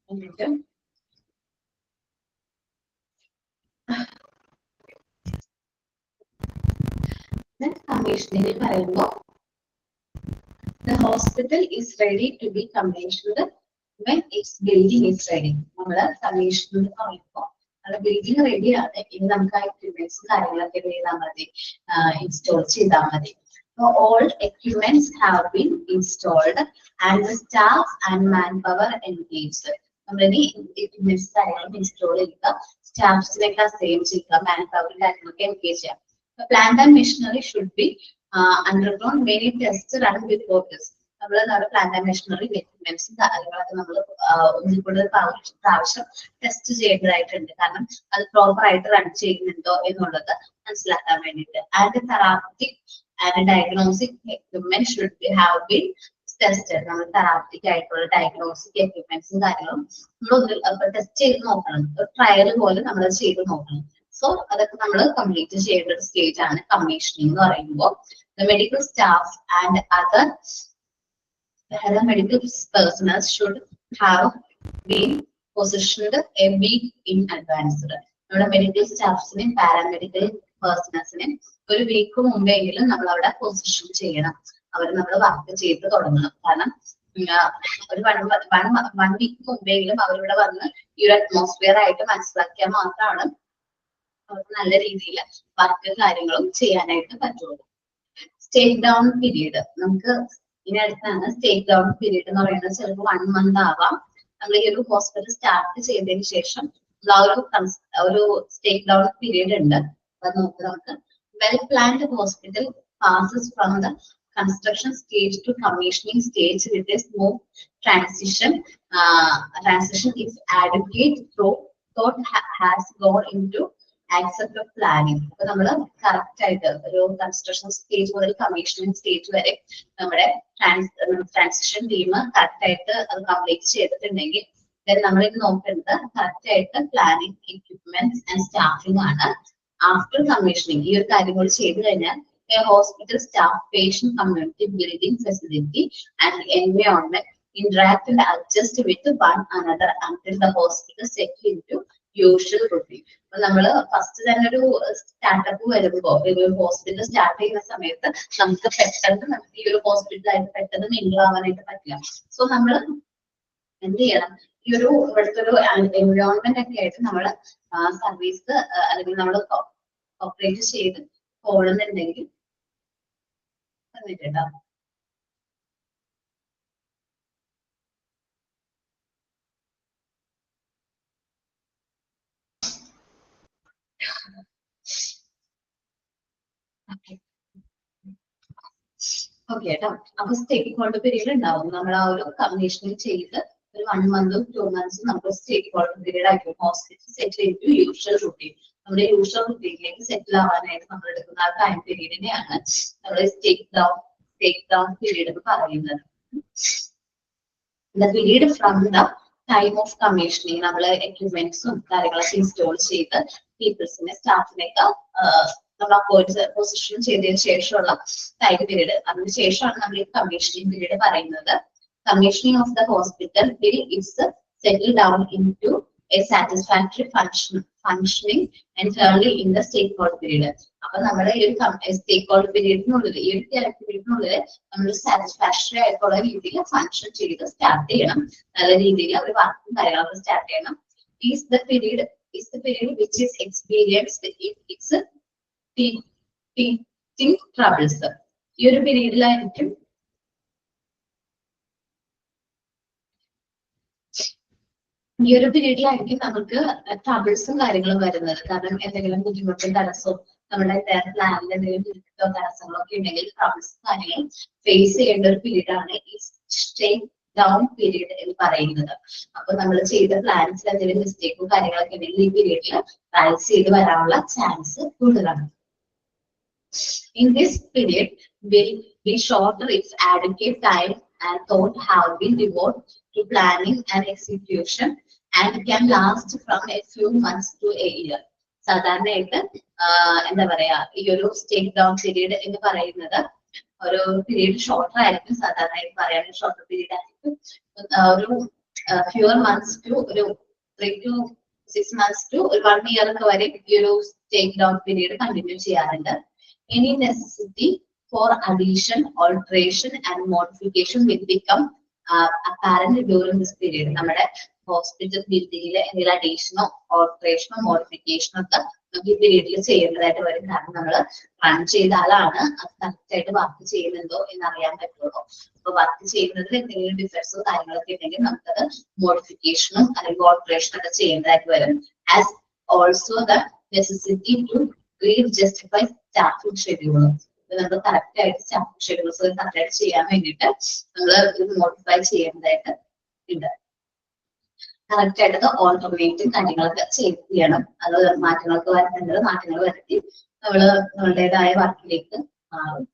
എന്നിട്ട് കമ്മീഷനിങ് പറയുമ്പോൾ the hospital is ready to be commissioned when its building is ready. നമ്മള് കമ്മീഷൻ പറയുമ്പോൾ ബിൽഡിംഗ് റെഡിയാണ്, ഇനി നമുക്ക് ആ എക്യുപ്മെന്റ്സും കാര്യങ്ങളൊക്കെ ചെയ്താൽ മതി, ഇൻസ്റ്റോൾ ചെയ്താൽ മതി. So all equipments have been installed and the staff and manpower engaged. നമ്മളിനി equipments കാര്യങ്ങളും ഇൻസ്റ്റോൾ ചെയ്യുക, സ്റ്റാഫ്സിനൊക്കെ അസൈൻ ചെയ്യുക, മാൻപവർ കാര്യങ്ങളൊക്കെ എൻഗേജ് ചെയ്യാം. Plant and machinery should be undergone many tests run before this. നമ്മൾ നമ്മുടെ പ്ലാന്റ് ആൻഡ് മെഷീനറി എക്യുപ്മെന്റ്സും കാര്യങ്ങളൊക്കെ നമ്മൾ ഒന്നിൽ കൂടുതൽ പ്രാവശ്യം ടെസ്റ്റ് ചെയ്യേണ്ടതായിട്ടുണ്ട്. കാരണം അത് പ്രോപ്പർ ആയിട്ട് റൺ ചെയ്യുന്നുണ്ടോ എന്നുള്ളത് മനസ്സിലാക്കാൻ വേണ്ടിയിട്ട്. And therapeutic and diagnostic equipment should have been tested. നമ്മൾ തെറാപ്പിക് ആയിട്ടുള്ള ഡയഗ്നോസ്റ്റിക് എക്യുപ്മെന്റ്സും കാര്യങ്ങളും നമ്മൾ ടെസ്റ്റ് ചെയ്ത് നോക്കണം, ട്രയൽ പോലെ നമ്മൾ ചെയ്ത് നോക്കണം. സോ അതൊക്കെ നമ്മൾ കംപ്ലീറ്റ് ചെയ്യേണ്ട ഒരു സ്റ്റേജ് ആണ് കമ്മീഷനിങ് എന്ന് പറയുമ്പോൾ. The medical staff and other paramedical personnel should have been positioned a week in advance. നമ്മുടെ മെഡിക്കൽ സ്റ്റാഫ്സിനെയും പാരാമെഡിക്കൽ പേഴ്സണൽസിനെയും ഒരു വീക്ക് മുമ്പെങ്കിലും നമ്മൾ അവിടെ പൊസിഷൻ ചെയ്യണം, അവർ നമ്മൾ വർക്ക് ചെയ്ത് തുടങ്ങണം. കാരണം ഒരു വൺ വീക്ക് മുമ്പെങ്കിലും അവരിവിടെ വന്ന് ഈ ഒരു അറ്റ്മോസ്ഫിയർ ആയിട്ട് മനസ്സിലാക്കിയാൽ മാത്രമാണ് അവർക്ക് നല്ല രീതിയിൽ വർക്ക് കാര്യങ്ങളും ചെയ്യാനായിട്ട് പറ്റുള്ളൂ. സ്റ്റേക്ക് ഡൗൺ പീരീഡ്, നമുക്ക് ഇനി അടുത്താണ് സ്റ്റേക്ക് ഡൗൺ പീരീഡ് എന്ന് പറയുന്നത്. ചിലപ്പോൾ 1 month ആവാം. നമ്മൾ ഈ ഒരു ഹോസ്പിറ്റൽ സ്റ്റാർട്ട് ചെയ്തതിന് ശേഷം ഒരു സ്റ്റേക്ക് ഡൗൺ പീരീഡ് ഉണ്ട്. അത് നമുക്ക് well planned hospital passes from the construction stage to commissioning stage with a smooth transition. Transition is adequate thought has gone into accept of planning. അപ്പൊ നമ്മൾ കറക്റ്റ് ആയിട്ട് ഒരു കൺസ്ട്രക്ഷൻ സ്റ്റേജ് മുതൽ കമ്മീഷനിങ് സ്റ്റേജ് വരെ നമ്മുടെ ട്രാൻസിഷൻ ടീം കറക്റ്റ് ആയിട്ട് അത് complete ചെയ്തിട്ടുണ്ടെങ്കിൽ നമ്മൾ ഇത് നോക്കേണ്ടത് കറക്റ്റ് ആയിട്ട് പ്ലാനിങ്, എക്യുപ്മെന്റ്സ് ആൻഡ് സ്റ്റാഫിംഗ് ആണ്. ആഫ്റ്റർ കമ്മീഷനിങ് ഈ ഒരു കാര്യം കൂടി ചെയ്തു കഴിഞ്ഞാൽ hospital staff, patient community, building facility and environment interact and adjust with one another until the hospital settle into usual routine. അപ്പൊ നമ്മള് ഫസ്റ്റ് തന്നെ ഒരു സ്റ്റാർട്ടപ്പ് വരുമ്പോ ഒരു ഹോസ്പിറ്റൽ സ്റ്റാർട്ട് ചെയ്യുന്ന സമയത്ത് നമുക്ക് പെട്ടെന്ന് നമുക്ക് ഈ ഒരു ഹോസ്പിറ്റലായിട്ട് പെട്ടെന്ന് മിങ്കിൾ ആവാനായിട്ട് പറ്റില്ല. സോ നമ്മൾ എന്ത് ചെയ്യണം, ഈ ഒരു ഇവിടുത്തെ ഒരു എൻവയോൺമെന്റ് ഒക്കെ ആയിട്ട് നമ്മള് സർവീസ് അല്ലെങ്കിൽ നമ്മൾ ഓപ്പറേറ്റ് ചെയ്ത് പോകുന്നുണ്ടെങ്കിൽ കേട്ടോ. ഓക്കെ കേട്ടോ. അപ്പൊ സ്റ്റേക്ക് ഹോൾഡർ പീരീഡ് ഉണ്ടാവും. നമ്മൾ ആ ഒരു കമ്മീഷനിങ് ചെയ്ത് ഒരു 1 month 2 months നമുക്ക് സ്റ്റേക്ക് ഹോൾഡർ പീരീഡ് ആയിരിക്കും. ഹോസ്പിറ്റൽ സെറ്റിൽ ചെയ്തു യൂഷ്വൽ റൂട്ടീൻ, നമ്മുടെ യൂഷ്വൽ റൂട്ടീനിലേക്ക് സെറ്റിൽ ആവാനായിട്ട് നമ്മൾ എടുക്കുന്ന ആ ടൈം പീരീഡിനെയാണ് നമ്മൾ സ്റ്റേക്ക് ഡൗൺ പീരീഡ് എന്ന് പറയുന്നത്. The period from the time of commissioning, നമ്മൾ എക്യുപ്മെന്റ്സും കാര്യങ്ങളൊക്കെ ഇൻസ്റ്റോൾ ചെയ്ത് പീപ്പിൾസിനെ സ്റ്റാഫിനെയൊക്കെ നമ്മൾ അപ്പോയിന്റ് പൊസിഷൻ ചെയ്തതിനു ശേഷമുള്ള ടൈം പീരീഡ്. അതിനുശേഷമാണ് നമ്മൾ ഈ കമ്മീഷനിങ് പീരീഡ് പറയുന്നത്. Commissioning of the hospital will is settled down into a satisfactory functioning entirely in the stakeholder period. അപ്പൊ നമ്മുടെ ഈ ഒരു സ്റ്റേക്ക്ഹോൾഡർ പീരീഡിനുള്ളിൽ ഈ ഒരു പീരീഡിനുള്ളിൽ നമ്മൾ സാറ്റിസ്ഫാക്ടറി ആയിട്ടുള്ള രീതിയിൽ ഫംഗ്ഷൻ ചെയ്ത് സ്റ്റാർട്ട് ചെയ്യണം, നല്ല രീതിയിൽ ഒരു വർക്കും കാര്യങ്ങളൊക്കെ സ്റ്റാർട്ട് ചെയ്യണം. Is the period which is experienced in its teething troubles. ഈ ഒരു പീരീഡിലായിരിക്കും നമുക്ക് ട്രബിൾസും കാര്യങ്ങളും വരുന്നത്. കാരണം എന്തെങ്കിലും ബുദ്ധിമുട്ടും തടസ്സവും നമ്മുടെ പ്ലാനിൽ എന്തെങ്കിലും ബുദ്ധിമുട്ടോ തടസ്സങ്ങളോ ഒക്കെ ഉണ്ടെങ്കിൽ ട്രബിൾസും കാര്യങ്ങളും ഫേസ് ചെയ്യേണ്ട ഒരു പീരീഡ് ആണ് ഈ സ്റ്റേക്ക് ഡൗൺ പീരീഡ് എന്ന് പറയുന്നത്. അപ്പൊ നമ്മൾ ചെയ്ത പ്ലാൻസിൽ എന്തെങ്കിലും മിസ്റ്റേക്കും കാര്യങ്ങളൊക്കെ ഉണ്ടെങ്കിൽ ഈ പീരീഡിൽ റൈസ് ചെയ്ത് വരാനുള്ള ചാൻസ് കൂടുതലാണ്. In this period will be shorter if adequate time and thought have been devoted to planning and execution and can last from a few months to a year. സാധാരണയായിട്ട് എന്താ പറയാ, ഈ ഒരു സ്റ്റേക്ക് ഡൗൺ പീരീഡ് എന്ന് പറയുന്നത് ഒരു period shorter ആയിരിക്കും. സാധാരണയായിട്ട് പറയാൻ ഷോർട്ടർ പീരീഡ് ആയിരിക്കും. ഒരു ഫ്യൂർ മന്ത്സ് ടു ഒരു 3 to 6 months to ഒരു 1 year ഒക്കെ വരെ ഈ ഒരു സ്റ്റേക്ക് ഡൗൺ പീരീഡ് കണ്ടിന്യൂ ചെയ്യാറുണ്ട്. Any necessity for addition, alteration and modification will become apparent during this period. നമ്മുടെ ഹോസ്പിറ്റൽ ബിൽഡിങ്ങിൽ എന്തെങ്കിലും അഡീഷനോ ഓൾട്രേഷനോ മോഡിഫിക്കേഷനോ ഒക്കെ നമുക്ക് ഈ പീരീഡിൽ ചെയ്യേണ്ടതായിട്ട് വരും. കാരണം നമ്മൾ റൺ ചെയ്ത ആളാണ് അത് കറക്റ്റ് ആയിട്ട് വർക്ക് ചെയ്യുന്നുണ്ടോ എന്ന് അറിയാൻ പറ്റുള്ളൂ. അപ്പൊ വർക്ക് ചെയ്യുന്നതിൽ എന്തെങ്കിലും ഡിഫക്ട്സോ കാര്യങ്ങളൊക്കെ ഉണ്ടെങ്കിൽ നമുക്കത് മോഡിഫിക്കേഷനും അല്ലെങ്കിൽ ഓൾട്രേഷനും ഒക്കെ ചെയ്യേണ്ടതായിട്ട് വരും. As also the necessity to rejustify staffing schedule. നമ്മൾ കറക്റ്റ് ആയിട്ട് സ്റ്റാഫിംഗ് ഷെഡ്യൂൾസ് കറക്റ്റ് ആയിട്ട് ചെയ്യാൻ വേണ്ടിയിട്ട് നമ്മൾ ഇത് മോഡിഫൈ ചെയ്യേണ്ടതായിട്ട് ഉണ്ട്. കറക്റ്റ് ആയിട്ട് ഓൾട്ടർനേറ്റീവ് കാര്യങ്ങളൊക്കെ ചെയ്യണം. അത് മാറ്റങ്ങളൊക്കെ വരുത്തേണ്ടത് മാറ്റങ്ങൾ വരുത്തി നമ്മളുടേതായ വർക്കിലേക്ക് മാറും.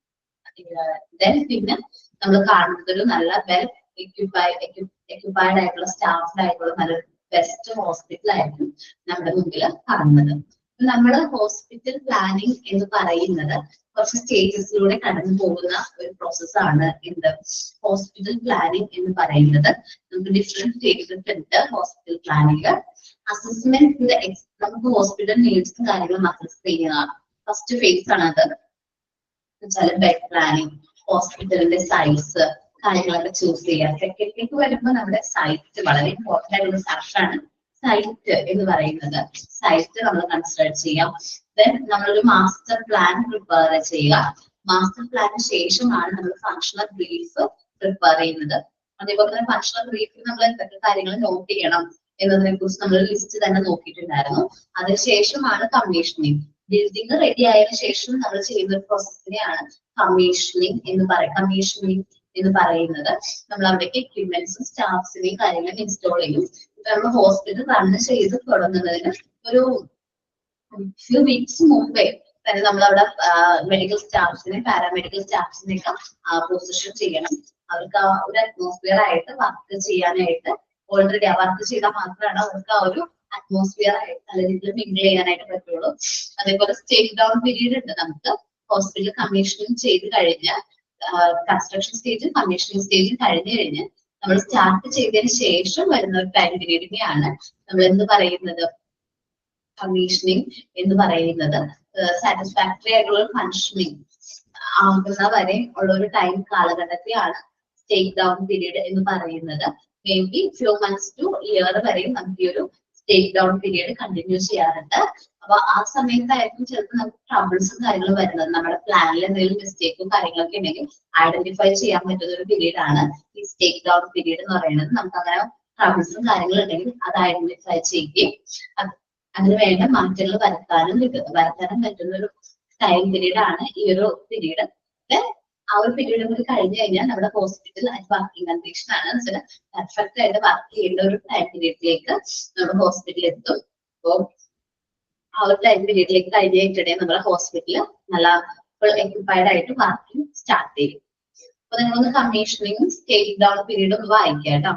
പിന്നെ നമ്മൾ കാണുന്നത് ഒരു നല്ല വെൽ എക്യുപ്പൈഡ് ആയിട്ടുള്ള സ്റ്റാഫ്ഡ് ആയിട്ടുള്ള നല്ല ബെസ്റ്റ് ഹോസ്പിറ്റൽ ആയിരിക്കും നമ്മുടെ മുമ്പിൽ കാണുന്നത്. നമ്മുടെ ഹോസ്പിറ്റൽ പ്ലാനിങ് എന്ന് പറയുന്നത് കുറച്ച് സ്റ്റേജസിലൂടെ കടന്നു പോകുന്ന ഒരു പ്രോസസ്സാണ് എന്ത് ഹോസ്പിറ്റൽ പ്ലാനിങ് എന്ന് പറയുന്നത്. നമുക്ക് ഡിഫറെന്റ് സ്റ്റേജസ് ഉണ്ട് ഹോസ്പിറ്റൽ പ്ലാനിങ്. അസസ്മെന്റ് നമുക്ക് ഹോസ്പിറ്റൽ നീഡ്സും കാര്യങ്ങളും അസസ് ചെയ്യുന്നതാണ് ഫസ്റ്റ് ഫേസ് ആണ്. അത് വെച്ചാൽ ബെഡ് പ്ലാനിങ്, ഹോസ്പിറ്റലിന്റെ സൈസ് കാര്യങ്ങളൊക്കെ ചൂസ് ചെയ്യുക. സെക്കൻഡിലേക്ക് വരുമ്പോൾ നമ്മുടെ സൈറ്റ് വളരെ ഇമ്പോർട്ടന്റ് ആയിട്ടുള്ള സെക്ഷനാണ് സൈറ്റ് എന്ന് പറയുന്നത്. സൈറ്റ് നമ്മൾ കൺസിഡർ ചെയ്യാം. ദെൻ നമ്മളൊരു മാസ്റ്റർ പ്ലാൻ പ്രിപ്പയർ ചെയ്യുക. മാസ്റ്റർ പ്ലാനിന് ശേഷമാണ് നമ്മൾ ഫങ്ഷണൽ ബ്രീഫ് പ്രിപ്പയർ ചെയ്യുന്നത്. അതേപോലെ തന്നെ ഫങ്ഷണൽ ബ്രീഫിൽ നമ്മൾ എന്തൊക്കെ കാര്യങ്ങൾ നോട്ട് ചെയ്യണം എന്നതിനെ കുറിച്ച് നമ്മൾ ലിസ്റ്റ് തന്നെ നോക്കിയിട്ടുണ്ടായിരുന്നു. അതിനുശേഷമാണ് കമ്മീഷനിങ്. ബിൽഡിംഗ് റെഡി ആയതിനു ശേഷം നമ്മൾ ചെയ്യുന്ന ഒരു പ്രോസസ്സിനെയാണ് കമ്മീഷനിങ് എന്ന് പറയുന്നത്. നമ്മൾ അവിടേക്ക് എക്യുപ്മെന്റ്സും സ്റ്റാഫ്സിനെയും കാര്യങ്ങളും ഇൻസ്റ്റാൾ ചെയ്യും. നമ്മൾ ഹോസ്പിറ്റൽ റൺ ചെയ്ത് തുടങ്ങുന്നതിന് ഒരു ഫ്യൂ വീക്സ് മുമ്പേ തന്നെ നമ്മൾ അവിടെ മെഡിക്കൽ സ്റ്റാഫ്സിനെ പാരാമെഡിക്കൽ സ്റ്റാഫ്സിനെ ഒക്കെ പൊസിഷൻ ചെയ്യണം. അവർക്ക് ആ ഒരു അറ്റ്മോസ്ഫിയർ ആയിട്ട് വർക്ക് ചെയ്യാനായിട്ട് ഓൾറെഡി ആ വർക്ക് ചെയ്താൽ മാത്രമാണ് അവർക്ക് ആ ഒരു അറ്റ്മോസ്ഫിയർ ആയിട്ട് നല്ല രീതിയിൽ മിങ്കിൾ ചെയ്യാനായിട്ട് പറ്റുള്ളൂ. അതേപോലെ സ്റ്റേജ് ഡൗൺ പീരീഡ് ഉണ്ട്. നമുക്ക് ഹോസ്പിറ്റൽ കമ്മീഷനിങ് ചെയ്ത് കഴിഞ്ഞ് കൺസ്ട്രക്ഷൻ സ്റ്റേജും കമ്മീഷനിങ് സ്റ്റേജും കഴിഞ്ഞ് നമ്മൾ സ്റ്റാർട്ട് ചെയ്തതിന് ശേഷം വരുന്ന ഒരു ടൈം പീരീഡിനെയാണ് നമ്മൾ എന്ത് പറയുന്നത് കമ്മീഷനിങ് എന്ന് പറയുന്നത്. സാറ്റിസ്ഫാക്ടറി ആയിട്ടുള്ള ഫങ്ഷനിങ് ആകുന്ന വരെ ഉള്ള ഒരു ടൈം കാലഘട്ടത്തെയാണ് സ്റ്റേജ് ഡൗൺ പീരീഡ് എന്ന് പറയുന്നത്. May be few months two year വരെയും നമുക്ക് ഈ ഒരു സ്റ്റേജ് ഡൗൺ പീരീഡ് കണ്ടിന്യൂ ചെയ്യാറുണ്ട്. അപ്പൊ ആ സമയത്തായിരിക്കും ചിലപ്പോൾ നമുക്ക് ട്രബിൾസും കാര്യങ്ങളും വരുന്നത്. നമ്മുടെ പ്ലാനിൽ എന്തെങ്കിലും മിസ്റ്റേക്കും കാര്യങ്ങളൊക്കെ ഉണ്ടെങ്കിൽ ഐഡന്റിഫൈ ചെയ്യാൻ പറ്റുന്ന ഒരു പീരീഡ് ആണ് ഈ സ്റ്റേജ് ഡൗൺ പീരീഡ് എന്ന് പറയുന്നത്. നമുക്ക് അങ്ങനെ ട്രബിൾസും കാര്യങ്ങളും ഉണ്ടെങ്കിൽ അത് ഐഡന്റിഫൈ ചെയ്യുകയും അതിന് വേണ്ട മാറ്റങ്ങൾ വരുത്താനും പറ്റുന്ന ഒരു ടൈം പീരീഡ് ആണ് ഈ ഒരു പീരീഡ്. ആ ഒരു പീരീഡ് കൂടി കഴിഞ്ഞു കഴിഞ്ഞാൽ നമ്മുടെ ഹോസ്പിറ്റൽ വർക്കിംഗ് കണ്ടീഷൻ ആണ് പെർഫെക്റ്റ് ആയിട്ട് വർക്ക് ചെയ്യേണ്ട ഒരു ടൈം പീരീഡിലേക്ക് നമ്മുടെ ഹോസ്പിറ്റലിൽ എത്തും. അപ്പോൾ ആ ഒരു ടൈം പീരീഡിലേക്ക് കഴിഞ്ഞ് കഴിഞ്ഞിട്ടുണ്ടെങ്കിൽ നമ്മുടെ ഹോസ്പിറ്റൽ നല്ല എക്യുപ്പൈഡ് ആയിട്ട് വർക്കിംഗ് സ്റ്റാർട്ട് ചെയ്യും. അപ്പൊ നിങ്ങളൊന്ന് കമ്മീഷനിങ് സ്റ്റേജ് ഡൗൺ പീരീഡ് ഒന്ന് വായിക്കാം കേട്ടോ.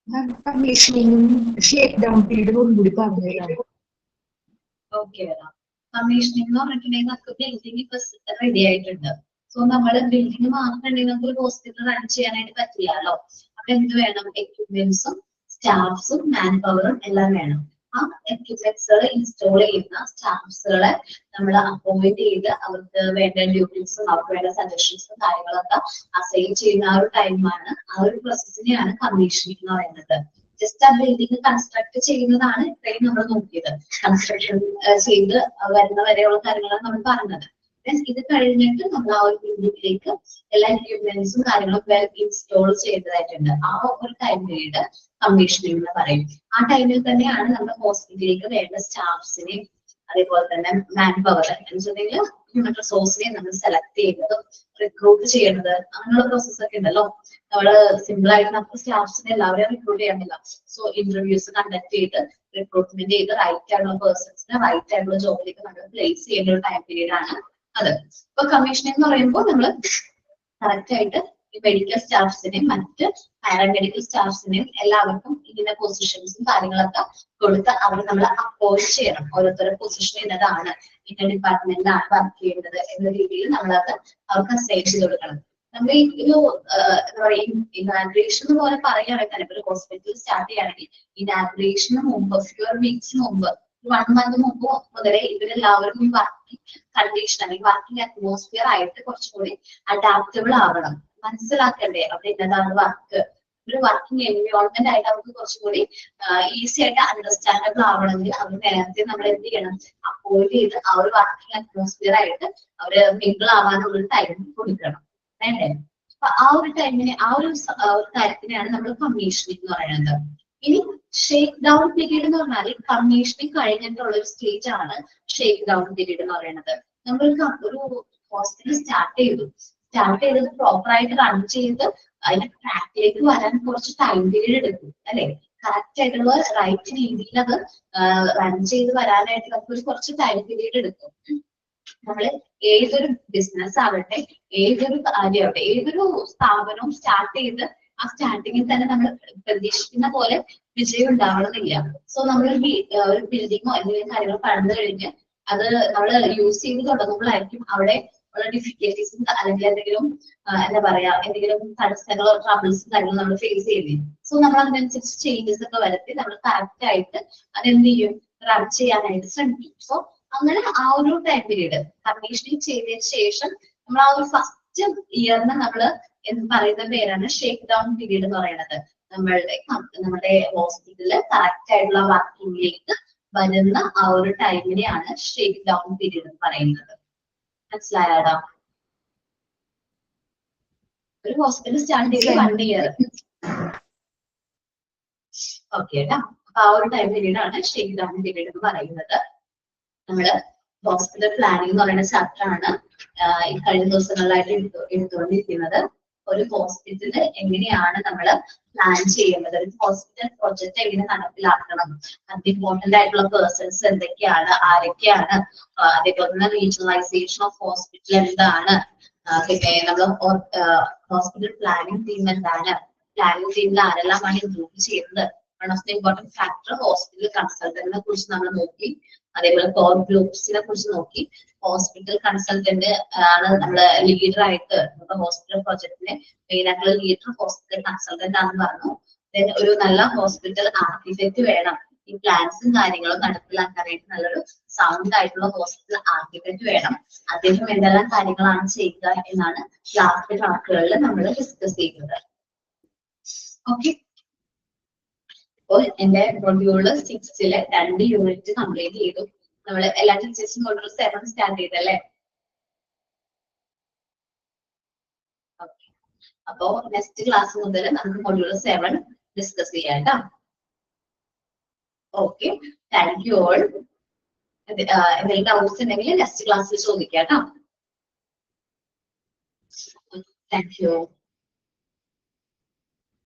കമ്മീഷനിങ്ങും ഷേക്ക് ഡൗൺ പീരീഡും ഒന്നുകൂടി പറഞ്ഞു തരാം. ഓക്കെ, കമ്മീഷനിങ് എന്ന് പറഞ്ഞിട്ടുണ്ടെങ്കിൽ നമുക്ക് ബിൽഡിംഗ് ഇപ്പൊ റെഡി ആയിട്ടുണ്ട്. സോ നമ്മൾ ബിൽഡിംഗ് മാത്രമുണ്ടെങ്കിൽ നമുക്ക് ഒരു ഹോസ്പിറ്റൽ റൺ ചെയ്യാനായിട്ട് പറ്റില്ലല്ലോ. അപ്പൊ എന്ത് വേണം? എക്യുപ്മെന്റ്സും സ്റ്റാഫ്സും മാൻ പവറും എല്ലാം വേണം. ആ എക്യുപ്മെന്റ്സുകൾ ഇൻസ്റ്റാൾ ചെയ്യുന്ന സ്റ്റാഫ്സുകളെ നമ്മൾ അപ്പോയിന്റ് ചെയ്ത് അവർക്ക് വേണ്ട ഡ്യൂട്ടീസും അവർക്ക് വേണ്ട സജഷൻസും കാര്യങ്ങളൊക്കെ അസൈൻ ചെയ്യുന്ന ആ ഒരു ടൈമാണ്, ആ ഒരു പ്രോസസ്സിനെയാണ് കമ്മീഷനിങ് എന്ന് പറയുന്നത്. ജസ്റ്റ് ആ ബിൽഡിംഗ് കൺസ്ട്രക്ട് ചെയ്യുന്നതാണ് ഇത്രയും നമ്മൾ നോക്കിയത്. കൺസ്ട്രക്ഷൻ ചെയ്ത് വരുന്ന വരെയുള്ള കാര്യങ്ങളാണ് നമ്മൾ പറഞ്ഞത്. ഇത് കഴിഞ്ഞിട്ട് നമ്മൾ ആ ഒരു ബിൽഡിംഗിലേക്ക് എല്ലാ എക്യുപ്മെന്റ്സും കാര്യങ്ങളും വെൽ ഇൻസ്റ്റോൾ ചെയ്തതായിട്ടുണ്ട്. ആ ഒരു ടൈം പീരീഡ് കമ്മീഷനിങ് എന്ന് പറയും. ആ ടൈമിൽ തന്നെയാണ് നമ്മുടെ ഹോസ്പിറ്റലിലേക്ക് വേണ്ട സ്റ്റാഫ്സിനെ അതേപോലെ തന്നെ മാൻ പവർ എന്നുവെച്ചിട്ടുണ്ടെങ്കിൽ ഹ്യൂമൻ റിസോഴ്സിനെ നമ്മൾ സെലക്ട് ചെയ്യുന്നതും റിക്രൂട്ട് ചെയ്യുന്നത് അങ്ങനെയുള്ള പ്രോസസ് ഒക്കെ ഉണ്ടല്ലോ. നമ്മള് സിമ്പിൾ ആയിട്ട് നമുക്ക് സ്റ്റാഫ്സിനെ എല്ലാവരെയും റിക്രൂട്ട് ചെയ്യാനില്ല. സോ ഇന്റർവ്യൂസ് കണ്ടക്ട് ചെയ്ത് റിക്രൂട്ട്മെന്റ് ചെയ്ത് റൈറ്റ് ആയിട്ടുള്ള പേഴ്സൺസിനെ റൈറ്റ് ആയിട്ടുള്ള ജോബിലേക്ക് നമ്മൾ പ്ലേസ് ചെയ്യുന്ന ഒരു ടൈം പീരീഡ് ആണ് അത്. ഇപ്പൊ കമ്മീഷനിങ് എന്ന് പറയുമ്പോൾ നമ്മൾ കറക്റ്റ് ആയിട്ട് ഈ മെഡിക്കൽ സ്റ്റാഫ്സിനെയും മറ്റ് പാരാമെഡിക്കൽ സ്റ്റാഫ്സിനെയും എല്ലാവർക്കും ഇതിന്റെ പൊസിഷൻസും കാര്യങ്ങളൊക്കെ കൊടുത്ത് അവർ നമ്മൾ അപ്പോയിന്റ് ചെയ്യണം. ഓരോരുത്തരുടെ പൊസിഷൻ എന്നതാണ്, ഇന്ന ഡിപ്പാർട്ട്മെന്റിലാണ് വർക്ക് ചെയ്യേണ്ടത് എന്ന രീതിയിൽ നമ്മളത് അവർക്ക് അസൈൻ ചെയ്ത് കൊടുക്കണം. നമ്മൾ ഈ ഒരു എന്താ പറയുക ഇനാഗ്രേഷൻ പോലെ പറയുകയാണെങ്കിൽ തന്നെ ഒരു ഹോസ്പിറ്റൽ സ്റ്റാർട്ട് ചെയ്യുകയാണെങ്കിൽ ഇനാഗ്രേഷന് മുമ്പ് ഫ്യൂ വീക്സ് മുമ്പ് 1 month മുമ്പ് മുതലേ ഇവരെല്ലാവരും ഈ വർക്കിംഗ് കണ്ടീഷൻ അല്ലെങ്കിൽ വർക്കിംഗ് അറ്റ്മോസ്ഫിയർ ആയിട്ട് കുറച്ചുകൂടി അഡാപ്റ്റബിൾ ആവണം. മനസ്സിലാക്കണ്ടേ അവിടെ എന്നതാണ് വർക്ക്, ഒരു വർക്കിംഗ് എൻവയോൺമെന്റ് ആയിട്ട് അവർക്ക് കുറച്ചുകൂടി ഈസി ആയിട്ട് അണ്ടർസ്റ്റാൻഡബിൾ ആവണമെങ്കിൽ അവർ നേരത്തെ നമ്മൾ എന്ത് ചെയ്യണം? അപ്പോയിന്റ് ചെയ്ത് ആ ഒരു വർക്കിംഗ് അറ്റ്മോസ്ഫിയർ ആയിട്ട് അവര് മിങ്കിൾ ആവാനുള്ള ഒരു ടൈം കൊടുക്കണം, വേണ്ടേ? അപ്പൊ ആ ഒരു ടൈമിന് ആ ഒരു കാര്യത്തിനെയാണ് നമ്മൾ കമ്മീഷനിങ് എന്ന് പറയുന്നത്. ഇനി ഷേക്ക് ഡൗൺ പീരീഡ് എന്ന് പറഞ്ഞാൽ കമ്മീഷനിങ് കഴിഞ്ഞിട്ടുള്ള ഒരു സ്റ്റേജ് ആണ് ഷേക്ക് ഡൗൺ പീരീഡ് എന്ന് പറയുന്നത്. നമ്മൾ ഒരു ഹോസ്പിറ്റൽ സ്റ്റാർട്ട് ചെയ്തത് പ്രോപ്പർ ആയിട്ട് റൺ ചെയ്ത് അതിന്റെ ട്രാക്കിലേക്ക് വരാൻ കുറച്ച് ടൈം പീരീഡ് എടുക്കും അല്ലെ. കറക്റ്റ് ആയിട്ടുള്ള റൈറ്റ് രീതിയിൽ അത് റൺ ചെയ്ത് വരാനായിട്ട് നമുക്ക് കുറച്ച് ടൈം പീരീഡ് എടുക്കും. നമ്മൾ ഏതൊരു ബിസിനസ് ആവട്ടെ, ഏതൊരു കാര്യമാവട്ടെ, ഏതൊരു സ്ഥാപനവും സ്റ്റാർട്ട് ചെയ്ത് ആ സ്റ്റാർട്ടിങ്ങിൽ തന്നെ നമ്മൾ പ്രതീക്ഷിക്കുന്ന പോലെ വിജയം ഉണ്ടാവണമെന്നില്ല. സോ നമ്മൾ ഒരു ബിൽഡിങ്ങോ എന്തെങ്കിലും കാര്യങ്ങൾ പണിത് കഴിഞ്ഞ് അത് നമ്മൾ യൂസ് ചെയ്ത് തുടങ്ങുമ്പോഴായിരിക്കും അവിടെ ഉള്ള ഡിഫിക്കൽറ്റീസും അല്ലെങ്കിൽ എന്തെങ്കിലും എന്താ പറയാ എന്തെങ്കിലും തടസ്സങ്ങളോ ട്രബിൾസും കാര്യങ്ങളും നമ്മൾ ഫേസ് ചെയ്യുന്നത്. സോ നമ്മൾ അതിനനുസരിച്ച് ചേഞ്ചസ് ഒക്കെ വരുത്തി നമ്മൾ കറക്റ്റ് ആയിട്ട് അതെന്ത് ചെയ്യും? റൺ ചെയ്യാനായിട്ട് ശ്രമിക്കും. സോ അങ്ങനെ ആ ഒരു ടൈം പീരീഡ് കമ്മീഷനിങ് ചെയ്തതിന് ശേഷം നമ്മൾ ആ ഒരു ഫസ്റ്റ് ഇയറിന് നമ്മൾ എന്ന് പറയുന്ന പേരാണ് ഷേക്ക് ഡൗൺ പീരീഡ് എന്ന് പറയുന്നത്. നമ്മുടെ ഹോസ്പിറ്റലില് കറക്റ്റ് ആയിട്ടുള്ള വർക്കിംഗിലേക്ക് വരുന്ന ആ ഒരു ടൈമിനെയാണ് ഷേക്ക് ഡൗൺ പീരീഡ് എന്ന് പറയുന്നത്. മനസ്സിലായാടാ? ഒരു ഹോസ്പിറ്റൽ സ്റ്റാർട്ട് ചെയ്ത് 1 year. ഓക്കെ ട്ടാ. അപ്പൊ ആ ഒരു ടൈം പീരീഡ് ആണ് ഷേക്ക് ഡൗൺ പീരീഡ് എന്ന് പറയുന്നത്. നമ്മള് ഹോസ്പിറ്റൽ പ്ലാനിംഗ് എന്ന് പറയുന്ന ചാപ്റ്റർ ആണ് ഈ കഴിഞ്ഞ ദിവസങ്ങളിലായിട്ട് എടുത്തുകൊണ്ടിരിക്കുന്നത്. ഒരു ഹോസ്പിറ്റല് എങ്ങനെയാണ് നമ്മൾ പ്ലാൻ ചെയ്യേണ്ടത്, ഒരു ഹോസ്പിറ്റൽ പ്രൊജക്ട് എങ്ങനെ നടപ്പിലാക്കണം, അത് ഇമ്പോർട്ടന്റ് ആയിട്ടുള്ള പേഴ്സൺസ് എന്തൊക്കെയാണ്, ആരൊക്കെയാണ്, അതേപോലെ തന്നെ റീജിയണലൈസേഷൻ ഓഫ് ഹോസ്പിറ്റൽ എന്താണ്, പിന്നെ നമ്മൾ ഹോസ്പിറ്റൽ പ്ലാനിംഗ് ടീം എന്താണ്, പ്ലാനിംഗ് ടീമിൽ ആരെല്ലാമാണ് ഇൻക്ലൂഡ് ചെയ്യുന്നത്, one of the important factor hospital കൺസൾട്ടന്റിനെ കുറിച്ച് നമ്മൾ നോക്കി. അതേപോലെ കോർ ഗ്രൂപ്പ്സിനെ കുറിച്ച് നോക്കി. ഹോസ്പിറ്റൽ കൺസൾട്ടന്റ് ആണ് നമ്മള് ലീഡർ ആയിട്ട് നമ്മുടെ ഹോസ്പിറ്റൽ പ്രൊജക്ടിന്റെ മെയിൻ ആയിട്ടുള്ള ലീഡർ ഹോസ്പിറ്റൽ കൺസൾട്ടന്റ് ആണെന്ന് പറഞ്ഞു. ഒരു നല്ല ഹോസ്പിറ്റൽ ആർക്കിടെക്ട് വേണം. ഈ പ്ലാൻസും കാര്യങ്ങളും നടപ്പിലാക്കാനായിട്ട് നല്ലൊരു സൗണ്ട് ആയിട്ടുള്ള ഹോസ്പിറ്റൽ ആർക്കിടെക്ട് വേണം. അദ്ദേഹം എന്തെല്ലാം കാര്യങ്ങളാണ് ചെയ്യുക എന്നാണ് ലാസ്റ്റ് ക്ലാസ്സുകളിൽ നമ്മൾ ഡിസ്കസ് ചെയ്യുന്നത്. ഓക്കെ, അപ്പോൾ എന്റെ മൊഡ്യൂള് 6-ലെ 2 യൂണിറ്റ് കംപ്ലീറ്റ് ചെയ്തു. നമ്മൾ എല്ലാ ടീച്ചേഴ്സും മൊഡ്യൂൾ 7 സ്റ്റാർട്ട് ചെയ്തല്ലേ? ഓക്കെ, അപ്പോ നെക്സ്റ്റ് ക്ലാസ് മുതൽ നമുക്ക് മൊഡ്യൂൾ 7 ഡിസ്കസ് ചെയ്യാം കേട്ടോ. Okay, thank you all. എന്തെങ്കിലും ഡൗട്ട്സ് ഉണ്ടെങ്കിൽ നെക്സ്റ്റ് ക്ലാസ്സിൽ ചോദിക്കാം കേട്ടോ. Thank you.